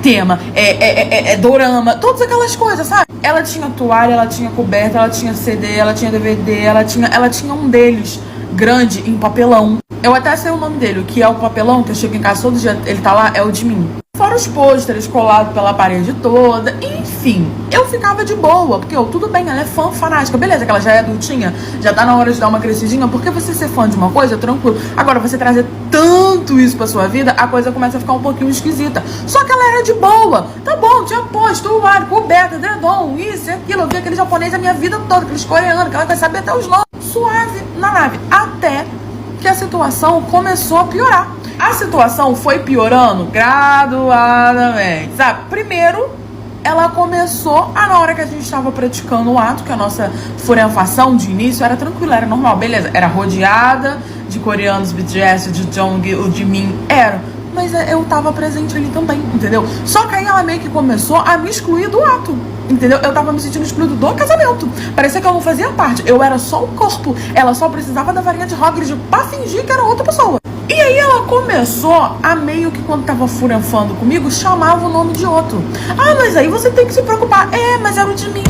tema, dorama, todas aquelas coisas, sabe? Ela tinha toalha, ela tinha coberta, ela tinha CD, ela tinha DVD, ela tinha um deles grande em papelão. Eu até sei o nome dele, que é o papelão que eu chego em casa todo dia, ele tá lá, é o de mim. Fora os pôsteres colados pela parede toda, enfim, eu ficava de boa, porque tudo bem, ela é fã fanática, beleza, que ela já é adultinha, já tá na hora de dar uma crescidinha, porque você ser fã de uma coisa, tranquilo. Agora, você trazer tanto isso pra sua vida, a coisa começa a ficar um pouquinho esquisita. Só que ela era de boa, tá bom, tinha posto, toalha, coberta, edredom, isso e aquilo, eu vi aquele japonês a minha vida toda, aqueles coreanos, que ela vai saber até os nomes, suave na nave, até que a situação começou a piorar. A situação foi piorando gradualmente, sabe? Primeiro, ela começou, na hora que a gente estava praticando o ato, que a nossa furanfação de início era tranquila, era normal, beleza. Era rodeada de coreanos, BTS, de Jong, o de Min, era. Mas eu tava presente ali também, entendeu? Só que aí ela meio que começou a me excluir do ato, entendeu? Eu tava me sentindo excluído do casamento. Parecia que eu não fazia parte, eu era só o corpo. Ela só precisava da varinha de Hagrid pra fingir que era outra pessoa. E aí ela começou a meio que, quando tava furanfando comigo, chamava o nome de outro. Mas aí você tem que se preocupar. Mas era o de mim,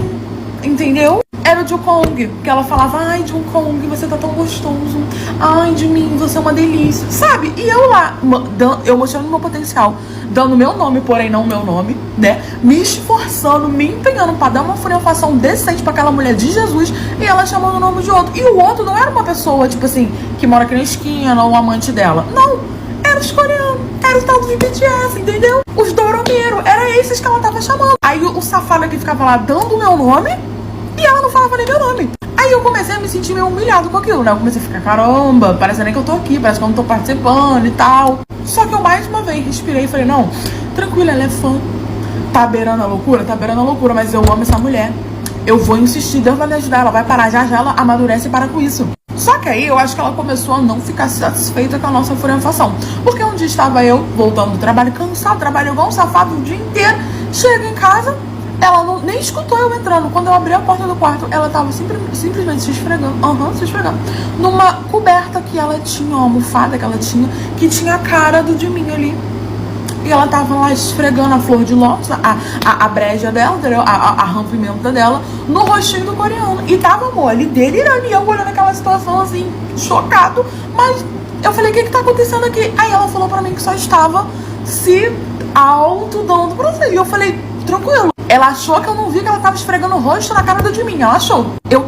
entendeu? Era o Jungkook, que ela falava, ai, Jungkook, você tá tão gostoso. Ai, de mim, você é uma delícia, sabe? E eu lá, eu mostrando meu potencial, dando meu nome, porém não meu nome, né? Me esforçando, me empenhando pra dar uma furanfação decente pra aquela mulher de Jesus, e ela chamando o nome de outro. E o outro não era uma pessoa, tipo assim, que mora aqui na esquina, ou um amante dela. Não, era os coreanos, era os tal dos BTS, entendeu? Os doromeiros, era esses que ela tava chamando. Aí o safado que ficava lá dando o meu nome, e ela não falava nem meu nome. Aí eu comecei a me sentir meio humilhado com aquilo, né? Eu comecei a ficar, caramba, parece nem que eu tô aqui, parece que eu não tô participando e tal. Só que eu mais uma vez respirei e falei, não, tranquila, ela é fã. Tá beirando a loucura? Tá beirando a loucura, mas eu amo essa mulher. Eu vou insistir, Deus vai me ajudar, ela vai parar, já ela amadurece e para com isso. Só que aí eu acho que ela começou a não ficar satisfeita com a nossa furanfação. Porque um dia estava eu voltando do trabalho, cansado, trabalho igual um safado o dia inteiro. Chego em casa, ela nem escutou eu entrando. Quando eu abri a porta do quarto, ela tava simplesmente se esfregando. Se esfregando. Numa coberta que ela tinha, uma almofada que ela tinha, que tinha a cara do de mim ali. E ela tava lá esfregando a flor de lótus, a breja dela, entendeu? A rampimenta dela, no rostinho do coreano. E tava, amor, ali delirando. E eu olhando aquela situação assim, chocado. Mas eu falei, o que tá acontecendo aqui? Aí ela falou pra mim que só estava se auto-dando pra você. E eu falei, tranquilo. Ela achou que eu não vi que ela tava esfregando o rosto na cara do de mim. Ela achou. Eu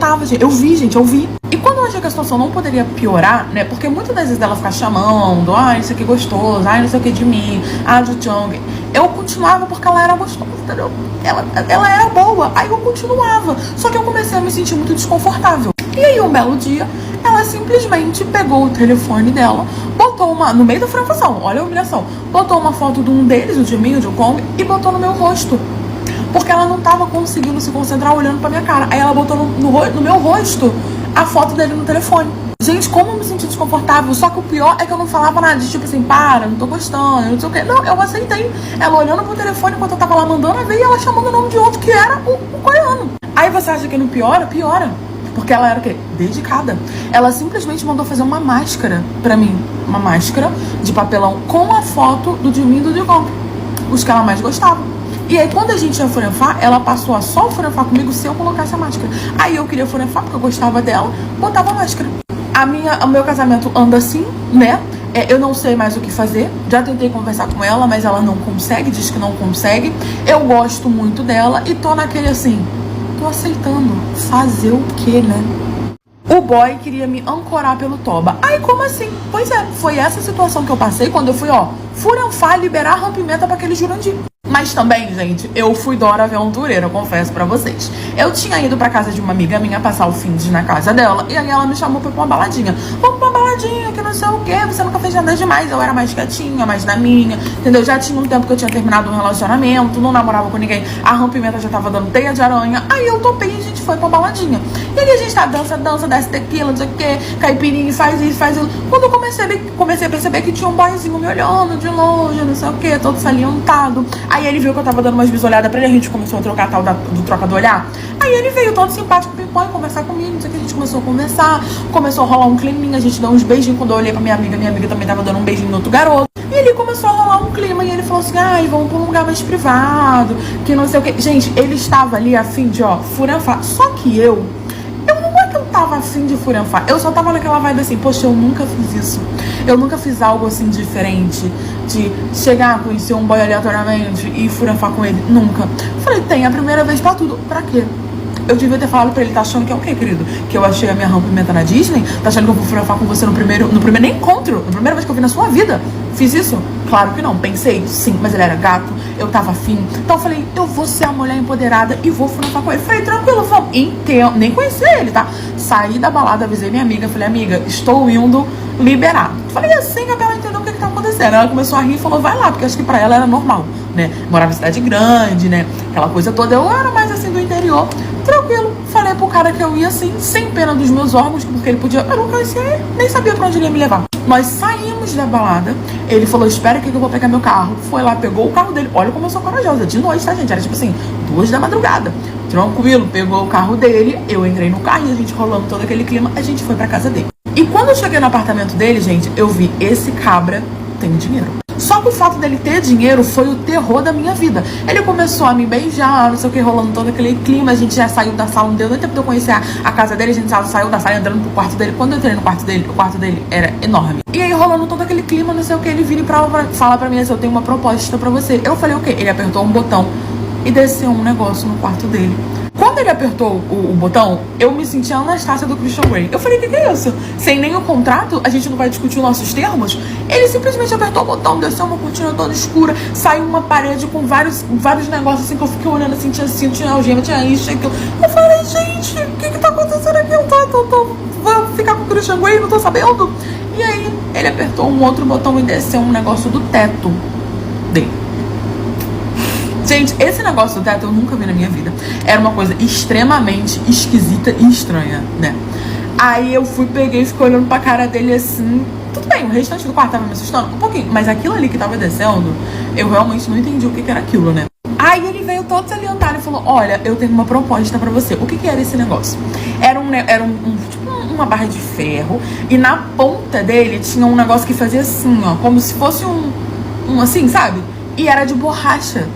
vi. E quando eu achei que a situação não poderia piorar, né? Porque muitas das vezes ela ficar chamando, isso aqui é gostoso, não sei o que de mim, de Jong. Eu continuava porque ela era gostosa, entendeu? Ela era boa. Aí eu continuava. Só que eu comecei a me sentir muito desconfortável. E aí, um belo dia, ela simplesmente pegou o telefone dela, botou no meio da furanfação, olha a humilhação, botou uma foto de um deles, o de mim, o Jungkook, e botou no meu rosto. Porque ela não tava conseguindo se concentrar olhando pra minha cara. Aí ela botou no meu rosto a foto dele no telefone. Gente, como eu me senti desconfortável. Só que o pior é que eu não falava nada de tipo assim, para, não tô gostando, não sei o que. Não, eu aceitei. Ela olhando pro telefone enquanto eu tava lá mandando a ver, e ela chamando o nome de outro que era o coreano. Aí você acha que não piora? Piora. Porque ela era o quê? Dedicada. Ela simplesmente mandou fazer uma máscara pra mim. Uma máscara de papelão com a foto do Jimin e do Jungkook. Os que ela mais gostava. E aí quando a gente ia furanfar, ela passou a só furanfar comigo se eu colocasse a máscara. Aí eu queria furanfar porque eu gostava dela, botava a máscara. O meu casamento anda assim, né? Eu não sei mais o que fazer. Já tentei conversar com ela, mas ela não consegue, diz que não consegue. Eu gosto muito dela e tô naquele assim, tô aceitando. Fazer o quê, né? O boy queria me ancorar pelo toba. Aí, como assim? Pois é, foi essa situação que eu passei quando eu fui, furanfar, liberar rompimento pra aquele Jurandir. Mas também, gente, eu fui Dora Aventureira, eu confesso pra vocês. Eu tinha ido pra casa de uma amiga minha passar o fim de na casa dela. E aí ela me chamou pra ir pra uma baladinha. Vamos pra uma baladinha, que não sei o quê. Você nunca fez nada demais. Eu era mais quietinha, mais na minha, entendeu? Já tinha um tempo que eu tinha terminado um relacionamento, não namorava com ninguém. A rompimenta já tava dando teia de aranha. Aí eu topei e a gente foi pra baladinha. E aí a gente tá dança, desce tequila, não sei o quê. Caipirinha, faz isso, faz isso. Quando eu comecei a perceber que tinha um boyzinho me olhando de longe, não sei o quê, todo salientado. Aí ele viu que eu tava dando umas bisolhadas pra ele, a gente começou a trocar tal do troca do olhar. Aí ele veio todo simpático, pipõe, conversar comigo, não sei o que, a gente começou a conversar, começou a rolar um climinha, a gente deu uns beijinhos. Quando eu olhei pra minha amiga também tava dando um beijinho no outro garoto. E ele começou a rolar um clima, e ele falou assim, ai, vamos pra um lugar mais privado, que não sei o que. Gente, ele estava ali a fim de, furanfar. Só que eu não é que eu tava afim de furanfar, eu só tava naquela vibe assim, poxa, eu nunca fiz isso. Eu nunca fiz algo assim diferente, de chegar, conhecer um boy aleatoriamente e furanfar com ele. Nunca. Falei, tem a primeira vez pra tudo. Pra quê? Eu devia ter falado pra ele, tá achando que é o quê, querido? Que eu achei a minha rompimenta na Disney? Tá achando que eu vou furanfar com você no primeiro nem encontro? Na primeira vez que eu vi na sua vida? Fiz isso? Claro que não. Pensei, sim, mas ele era gato, eu tava afim. Então eu falei, eu vou ser a mulher empoderada e vou furanfar com ele. Falei, tranquilo, vamos. Nem conhecia ele, tá? Saí da balada, avisei minha amiga, falei, amiga, estou indo liberar. Falei assim, pra ela entender o que tá acontecendo. Ela começou a rir e falou, vai lá, porque acho que pra ela era normal, né? Morava em cidade grande, né? Aquela coisa toda. Eu era mais assim do interior. Tranquilo, falei pro cara que eu ia assim, sem pena dos meus órgãos, porque ele podia. Eu não conhecia ele, nem sabia pra onde ele ia me levar. Nós saímos da balada, ele falou, espera aqui que eu vou pegar meu carro. Foi lá, pegou o carro dele. Olha como eu sou corajosa, de noite, tá, gente? Era tipo assim, 2 da madrugada. Tranquilo, pegou o carro dele, eu entrei no carro e a gente rolando todo aquele clima, a gente foi pra casa dele. E quando eu cheguei no apartamento dele, gente, eu vi, esse cabra tem dinheiro. Só que o fato dele ter dinheiro foi o terror da minha vida. Ele começou a me beijar, não sei o que, rolando todo aquele clima. A gente já saiu da sala, não deu nem tempo de eu conhecer a casa dele. A gente saiu da sala entrando pro quarto dele. Quando eu entrei no quarto dele, o quarto dele era enorme. E aí rolando todo aquele clima, não sei o que, ele vira pra falar pra mim assim, eu tenho uma proposta pra você. Eu falei, o quê? Ele apertou um botão e desceu um negócio no quarto dele. Quando ele apertou o botão, eu me senti a Anastácia do Christian Grey. Eu falei, o que é isso? Sem nem o contrato, a gente não vai discutir os nossos termos? Ele simplesmente apertou o botão, desceu uma cortina toda escura, saiu uma parede com vários negócios assim, que eu fiquei olhando assim, tinha cinto, tinha algema, tinha isso, tinha aquilo. Eu falei, gente, o que tá acontecendo aqui? Vou ficar com o Christian Grey, não tô sabendo. E aí, ele apertou um outro botão e desceu um negócio do teto dele. Gente, esse negócio do teto eu nunca vi na minha vida. Era uma coisa extremamente esquisita e estranha, né? Aí eu peguei e fiquei olhando pra cara dele assim. Tudo bem, o restante do quarto tava me assustando um pouquinho, mas aquilo ali que tava descendo, eu realmente não entendi o que era aquilo, né? Aí ele veio todo salientar e falou, olha, eu tenho uma proposta pra você. O que era esse negócio? Era tipo uma barra de ferro, e na ponta dele tinha um negócio que fazia assim, ó, como se fosse um assim, sabe? E era de borracha.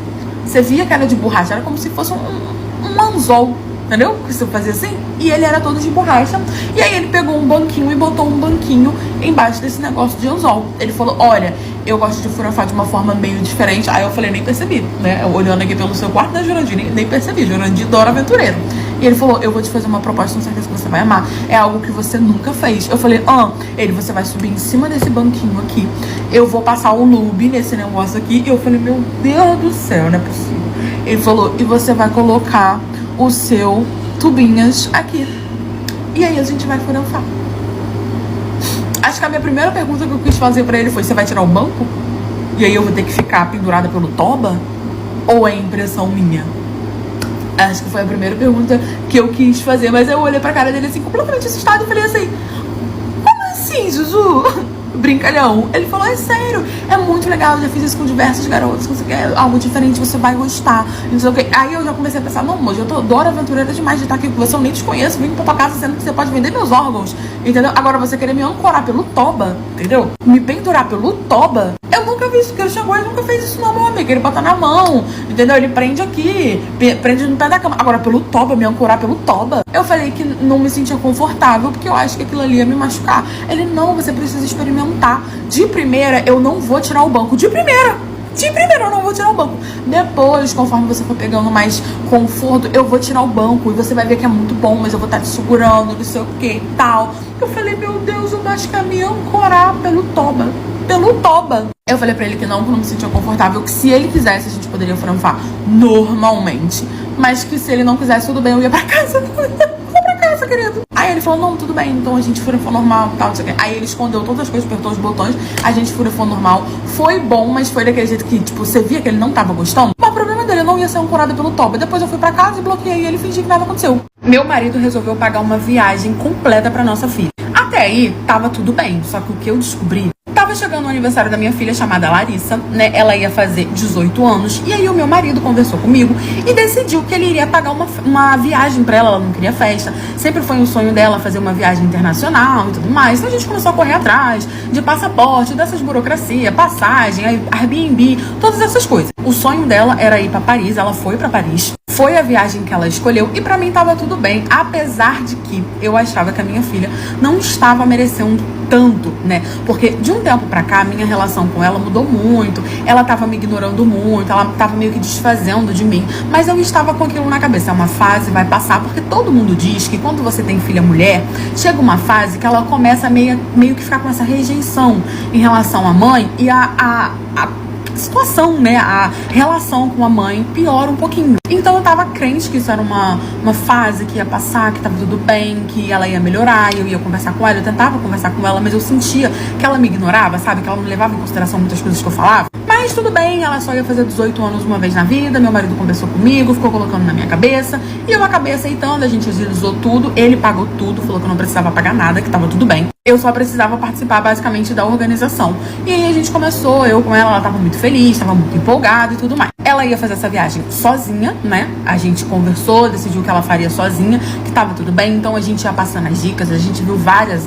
Você via que era de borracha, era como se fosse um anzol, entendeu? Que você fazia assim, e ele era todo de borracha. E aí ele pegou um banquinho e botou um banquinho embaixo desse negócio de anzol. Ele falou, olha, eu gosto de furanfar de uma forma meio diferente. Aí eu falei, nem percebi, né? Olhando aqui pelo seu quarto da Jurandir, nem percebi. Jurandir Dora Aventureiro. E ele falou, eu vou te fazer uma proposta, com certeza que você vai amar. É algo que você nunca fez. Eu falei, você vai subir em cima desse banquinho aqui. Eu vou passar o lube nesse negócio aqui. E eu falei, meu Deus do céu, não é possível. Ele falou, e você vai colocar o seu tubinhas aqui. E aí a gente vai furanfar. Acho que a minha primeira pergunta que eu quis fazer pra ele foi, você vai tirar o banco? E aí eu vou ter que ficar pendurada pelo toba? Ou é impressão minha? Acho que foi a primeira pergunta que eu quis fazer. Mas eu olhei pra cara dele assim, completamente assustado, e falei assim, assim, Zuzu? Brincalhão. Ele falou, é sério, é muito legal, eu já fiz isso com diversos garotos, você quer algo diferente, você vai gostar, não sei o quê. Aí eu já comecei a pensar, não, moço, eu tô Dora Aventureira demais de estar aqui com você, eu nem te conheço, vim pra tua casa sendo que você pode vender meus órgãos, entendeu? Agora você querer me ancorar pelo toba, entendeu? Me pendurar pelo toba, eu nunca vi isso, porque o Xangô nunca fez isso não, meu amigo, ele bota na mão, entendeu? Ele prende aqui, prende no pé da cama. Agora pelo toba, me ancorar pelo toba, eu falei que não me sentia confortável, porque eu acho que aquilo ali ia me machucar. Ele, não, você precisa experimentar. De primeira, eu não vou tirar o banco. De primeira eu não vou tirar o banco. Depois, conforme você for pegando mais conforto, eu vou tirar o banco. E você vai ver que é muito bom, mas eu vou estar te segurando, não sei o que e tal. Eu falei, meu Deus, o Dash quer me ancorar pelo toba. Pelo toba. Eu falei pra ele que não me sentia confortável. Que se ele quisesse, a gente poderia franfar normalmente. Mas que se ele não quisesse, tudo bem, eu ia pra casa. Querido. Aí ele falou, não, tudo bem, então a gente furifou normal, tal, não sei o que. Aí ele escondeu todas as coisas, apertou os botões, a gente furifou normal. Foi bom, mas foi daquele jeito que, tipo, você via que ele não tava gostando. Mas o problema dele, eu não ia ser ancorada pelo toba. Depois eu fui pra casa e bloqueei ele e fingi que nada aconteceu. Meu marido resolveu pagar uma viagem completa pra nossa filha. Até aí, tava tudo bem, só que o que eu descobri, tava chegando o aniversário da minha filha, chamada Larissa, né? Ela ia fazer 18 anos. E aí o meu marido conversou comigo e decidiu que ele iria pagar uma viagem pra ela. Ela não queria festa. Sempre foi um sonho dela fazer uma viagem internacional e tudo mais. Então a gente começou a correr atrás de passaporte, dessas burocracia, passagem, Airbnb, todas essas coisas. O sonho dela era ir pra Paris. Ela foi pra Paris. Foi a viagem que ela escolheu e pra mim tava tudo bem. Apesar de que eu achava que a minha filha não estava merecendo tanto, né? Porque de um tempo pra cá, a minha relação com ela mudou muito. Ela tava me ignorando muito, ela tava meio que desfazendo de mim. Mas eu estava com aquilo na cabeça. É uma fase, vai passar. Porque todo mundo diz que quando você tem filha mulher, chega uma fase que ela começa meio que ficar com essa rejeição em relação à mãe e a situação, né, a relação com a mãe piora um pouquinho. Então eu tava crente que isso era uma fase que ia passar, que tava tudo bem, que ela ia melhorar, eu ia conversar com ela, eu tentava conversar com ela, mas eu sentia que ela me ignorava, sabe, que ela não levava em consideração muitas coisas que eu falava. Mas tudo bem, ela só ia fazer 18 anos uma vez na vida, meu marido conversou comigo, ficou colocando na minha cabeça, e eu acabei aceitando, a gente agilizou tudo, ele pagou tudo, falou que eu não precisava pagar nada, que tava tudo bem. Eu só precisava participar basicamente da organização. E aí a gente começou, eu com ela tava muito feliz, tava muito empolgada e tudo mais. Ela ia fazer essa viagem sozinha, né? A gente conversou, decidiu que ela faria sozinha, que tava tudo bem. Então a gente ia passando as dicas, a gente viu vários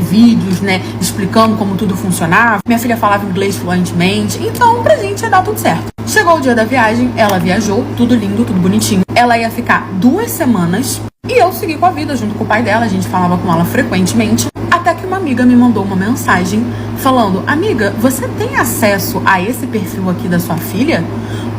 vídeos, né? Explicando como tudo funcionava. Minha filha falava inglês fluentemente, então pra gente ia dar tudo certo. Chegou o dia da viagem, ela viajou, tudo lindo, tudo bonitinho. Ela ia ficar 2 semanas e eu segui com a vida junto com o pai dela, a gente falava com ela frequentemente. Até que uma amiga me mandou uma mensagem falando, amiga, você tem acesso a esse perfil aqui da sua filha?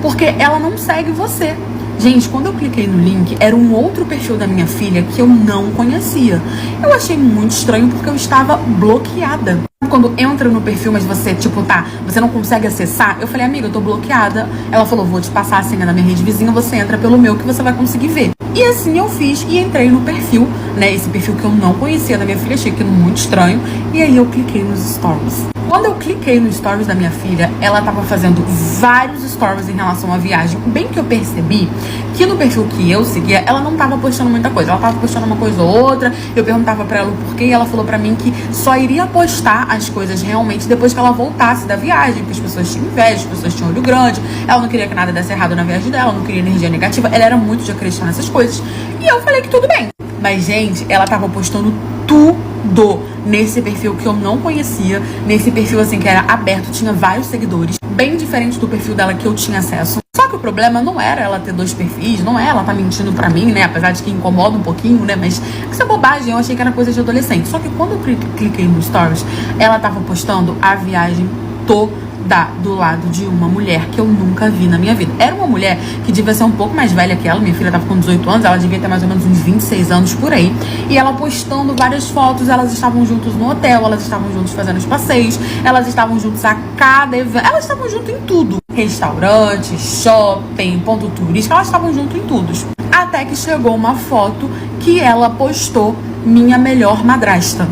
Porque ela não segue você. Gente, quando eu cliquei no link, era um outro perfil da minha filha que eu não conhecia. Eu achei muito estranho porque eu estava bloqueada. Quando entra no perfil, mas você, você não consegue acessar, eu falei, amiga, eu tô bloqueada. Ela falou, vou te passar a senha da minha rede vizinha, você entra pelo meu que você vai conseguir ver. E assim eu fiz e entrei no perfil, né, esse perfil que eu não conhecia da minha filha, achei aquilo muito estranho. E aí eu cliquei nos stories. Quando eu cliquei nos stories da minha filha, ela tava fazendo vários stories em relação à viagem. Bem que eu percebi que no perfil que eu seguia, ela não tava postando muita coisa. Ela tava postando uma coisa ou outra. Eu perguntava pra ela o porquê e ela falou pra mim que só iria postar as coisas realmente depois que ela voltasse da viagem. Porque as pessoas tinham inveja, as pessoas tinham olho grande. Ela não queria que nada desse errado na viagem dela, não queria energia negativa. Ela era muito de acreditar nessas coisas. E eu falei que tudo bem. Mas, gente, ela tava postando tudo nesse perfil que eu não conhecia, nesse perfil assim que era aberto, tinha vários seguidores, bem diferente do perfil dela que eu tinha acesso. Só que o problema não era ela ter 2 perfis, não é ela tá mentindo pra mim, né, apesar de que incomoda um pouquinho, né, mas isso é bobagem, eu achei que era coisa de adolescente. Só que quando eu cliquei no stories, ela tava postando a viagem toda do lado de uma mulher que eu nunca vi na minha vida. Era uma mulher que devia ser um pouco mais velha que ela, minha filha tava com 18 anos, ela devia ter mais ou menos uns 26 anos por aí, e ela postando várias fotos, elas estavam juntos no hotel, elas estavam juntos fazendo os passeios, elas estavam juntos a cada evento, elas estavam juntos em tudo, restaurante, shopping, ponto turístico, elas estavam juntos em tudo. Até que chegou uma foto que ela postou, minha melhor madrasta.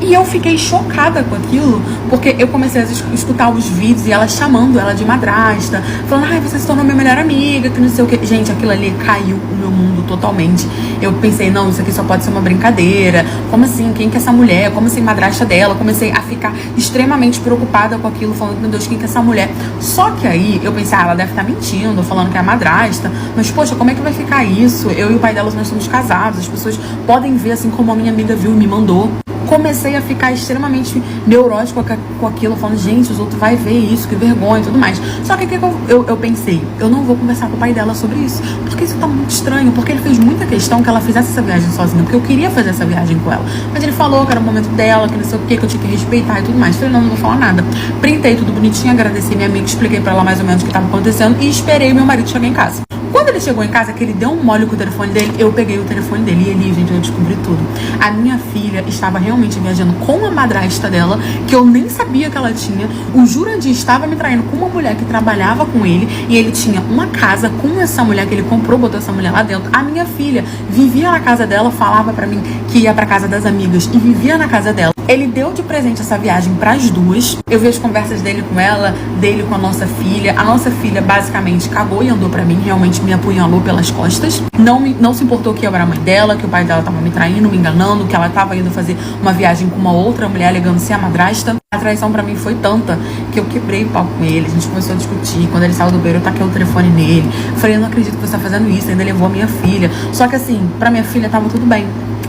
E eu fiquei chocada com aquilo, porque eu comecei a escutar os vídeos e ela chamando ela de madrasta, falando, ai, você se tornou minha melhor amiga, que não sei o que. Gente, aquilo ali caiu o meu mundo totalmente. Eu pensei, não, isso aqui só pode ser uma brincadeira. Como assim? Quem que é essa mulher? Como assim, madrasta dela? Comecei a ficar extremamente preocupada com aquilo, falando, meu Deus, quem que é essa mulher? Só que aí eu pensei, ela deve estar mentindo, falando que é a madrasta. Mas, poxa, como é que vai ficar isso? Eu e o pai dela, nós somos casados, as pessoas podem ver assim como a minha amiga viu e me mandou. Comecei a ficar extremamente neurótica com aquilo, falando, gente, os outros vão ver isso, que vergonha e tudo mais. Só que o que eu pensei? Eu não vou conversar com o pai dela sobre isso, porque isso tá muito estranho, porque ele fez muita questão que ela fizesse essa viagem sozinha, porque eu queria fazer essa viagem com ela. Mas ele falou que era o momento dela, que não sei o que eu tinha que respeitar e tudo mais. Falei, não vou falar nada. Printei tudo bonitinho, agradeci minha amiga, expliquei pra ela mais ou menos o que tava acontecendo e esperei meu marido chegar em casa. Quando ele chegou em casa, que ele deu um mole com o telefone dele, eu peguei o telefone dele e ele, gente, eu descobri tudo. A minha filha estava realmente viajando com a madrasta dela, que eu nem sabia que ela tinha. O Jurandir estava me traindo com uma mulher que trabalhava com ele e ele tinha uma casa com essa mulher que ele comprou, botou essa mulher lá dentro. A minha filha vivia na casa dela, falava pra mim que ia pra casa das amigas e vivia na casa dela. Ele deu de presente essa viagem para as duas. Eu vi as conversas dele com ela, dele com a nossa filha. A nossa filha basicamente cagou e andou pra mim, realmente me apunhalou pelas costas. Não se importou que eu era a mãe dela, que o pai dela tava me traindo, me enganando, que ela tava indo fazer uma viagem com uma outra mulher, alegando ser a madrasta. A traição pra mim foi tanta que eu quebrei o pau com ele. A gente começou a discutir. Quando ele saiu do banheiro, eu taquei o telefone nele. Falei, eu não acredito que você tá fazendo isso. Ainda levou a minha filha. Só que assim, pra minha filha tava tudo bem.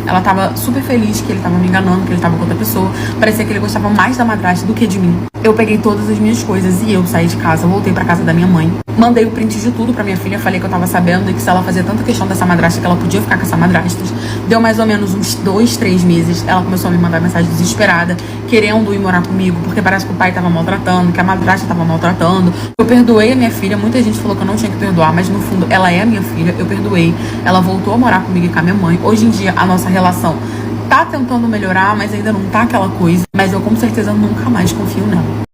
Ela tava super feliz que ele tava me enganando, que ele tava com outra pessoa. Parecia que ele gostava mais da madrasta do que de mim. Eu peguei todas as minhas coisas e eu saí de casa, voltei pra casa da minha mãe. Mandei o print de tudo pra minha filha, falei que eu tava sabendo e que se ela fazia tanta questão dessa madrasta, que ela podia ficar com essa madrasta. Deu mais ou menos uns 2, 3 meses, ela começou a me mandar mensagem desesperada, querendo ir morar comigo, porque parece que o pai tava maltratando, que a madrasta tava maltratando. Eu perdoei a minha filha, muita gente falou que eu não tinha que perdoar, mas no fundo ela é a minha filha, eu perdoei. Ela voltou a morar comigo e com a minha mãe. Hoje em dia a nossa relação tá tentando melhorar, mas ainda não tá aquela coisa. Mas eu com certeza nunca mais confio nela.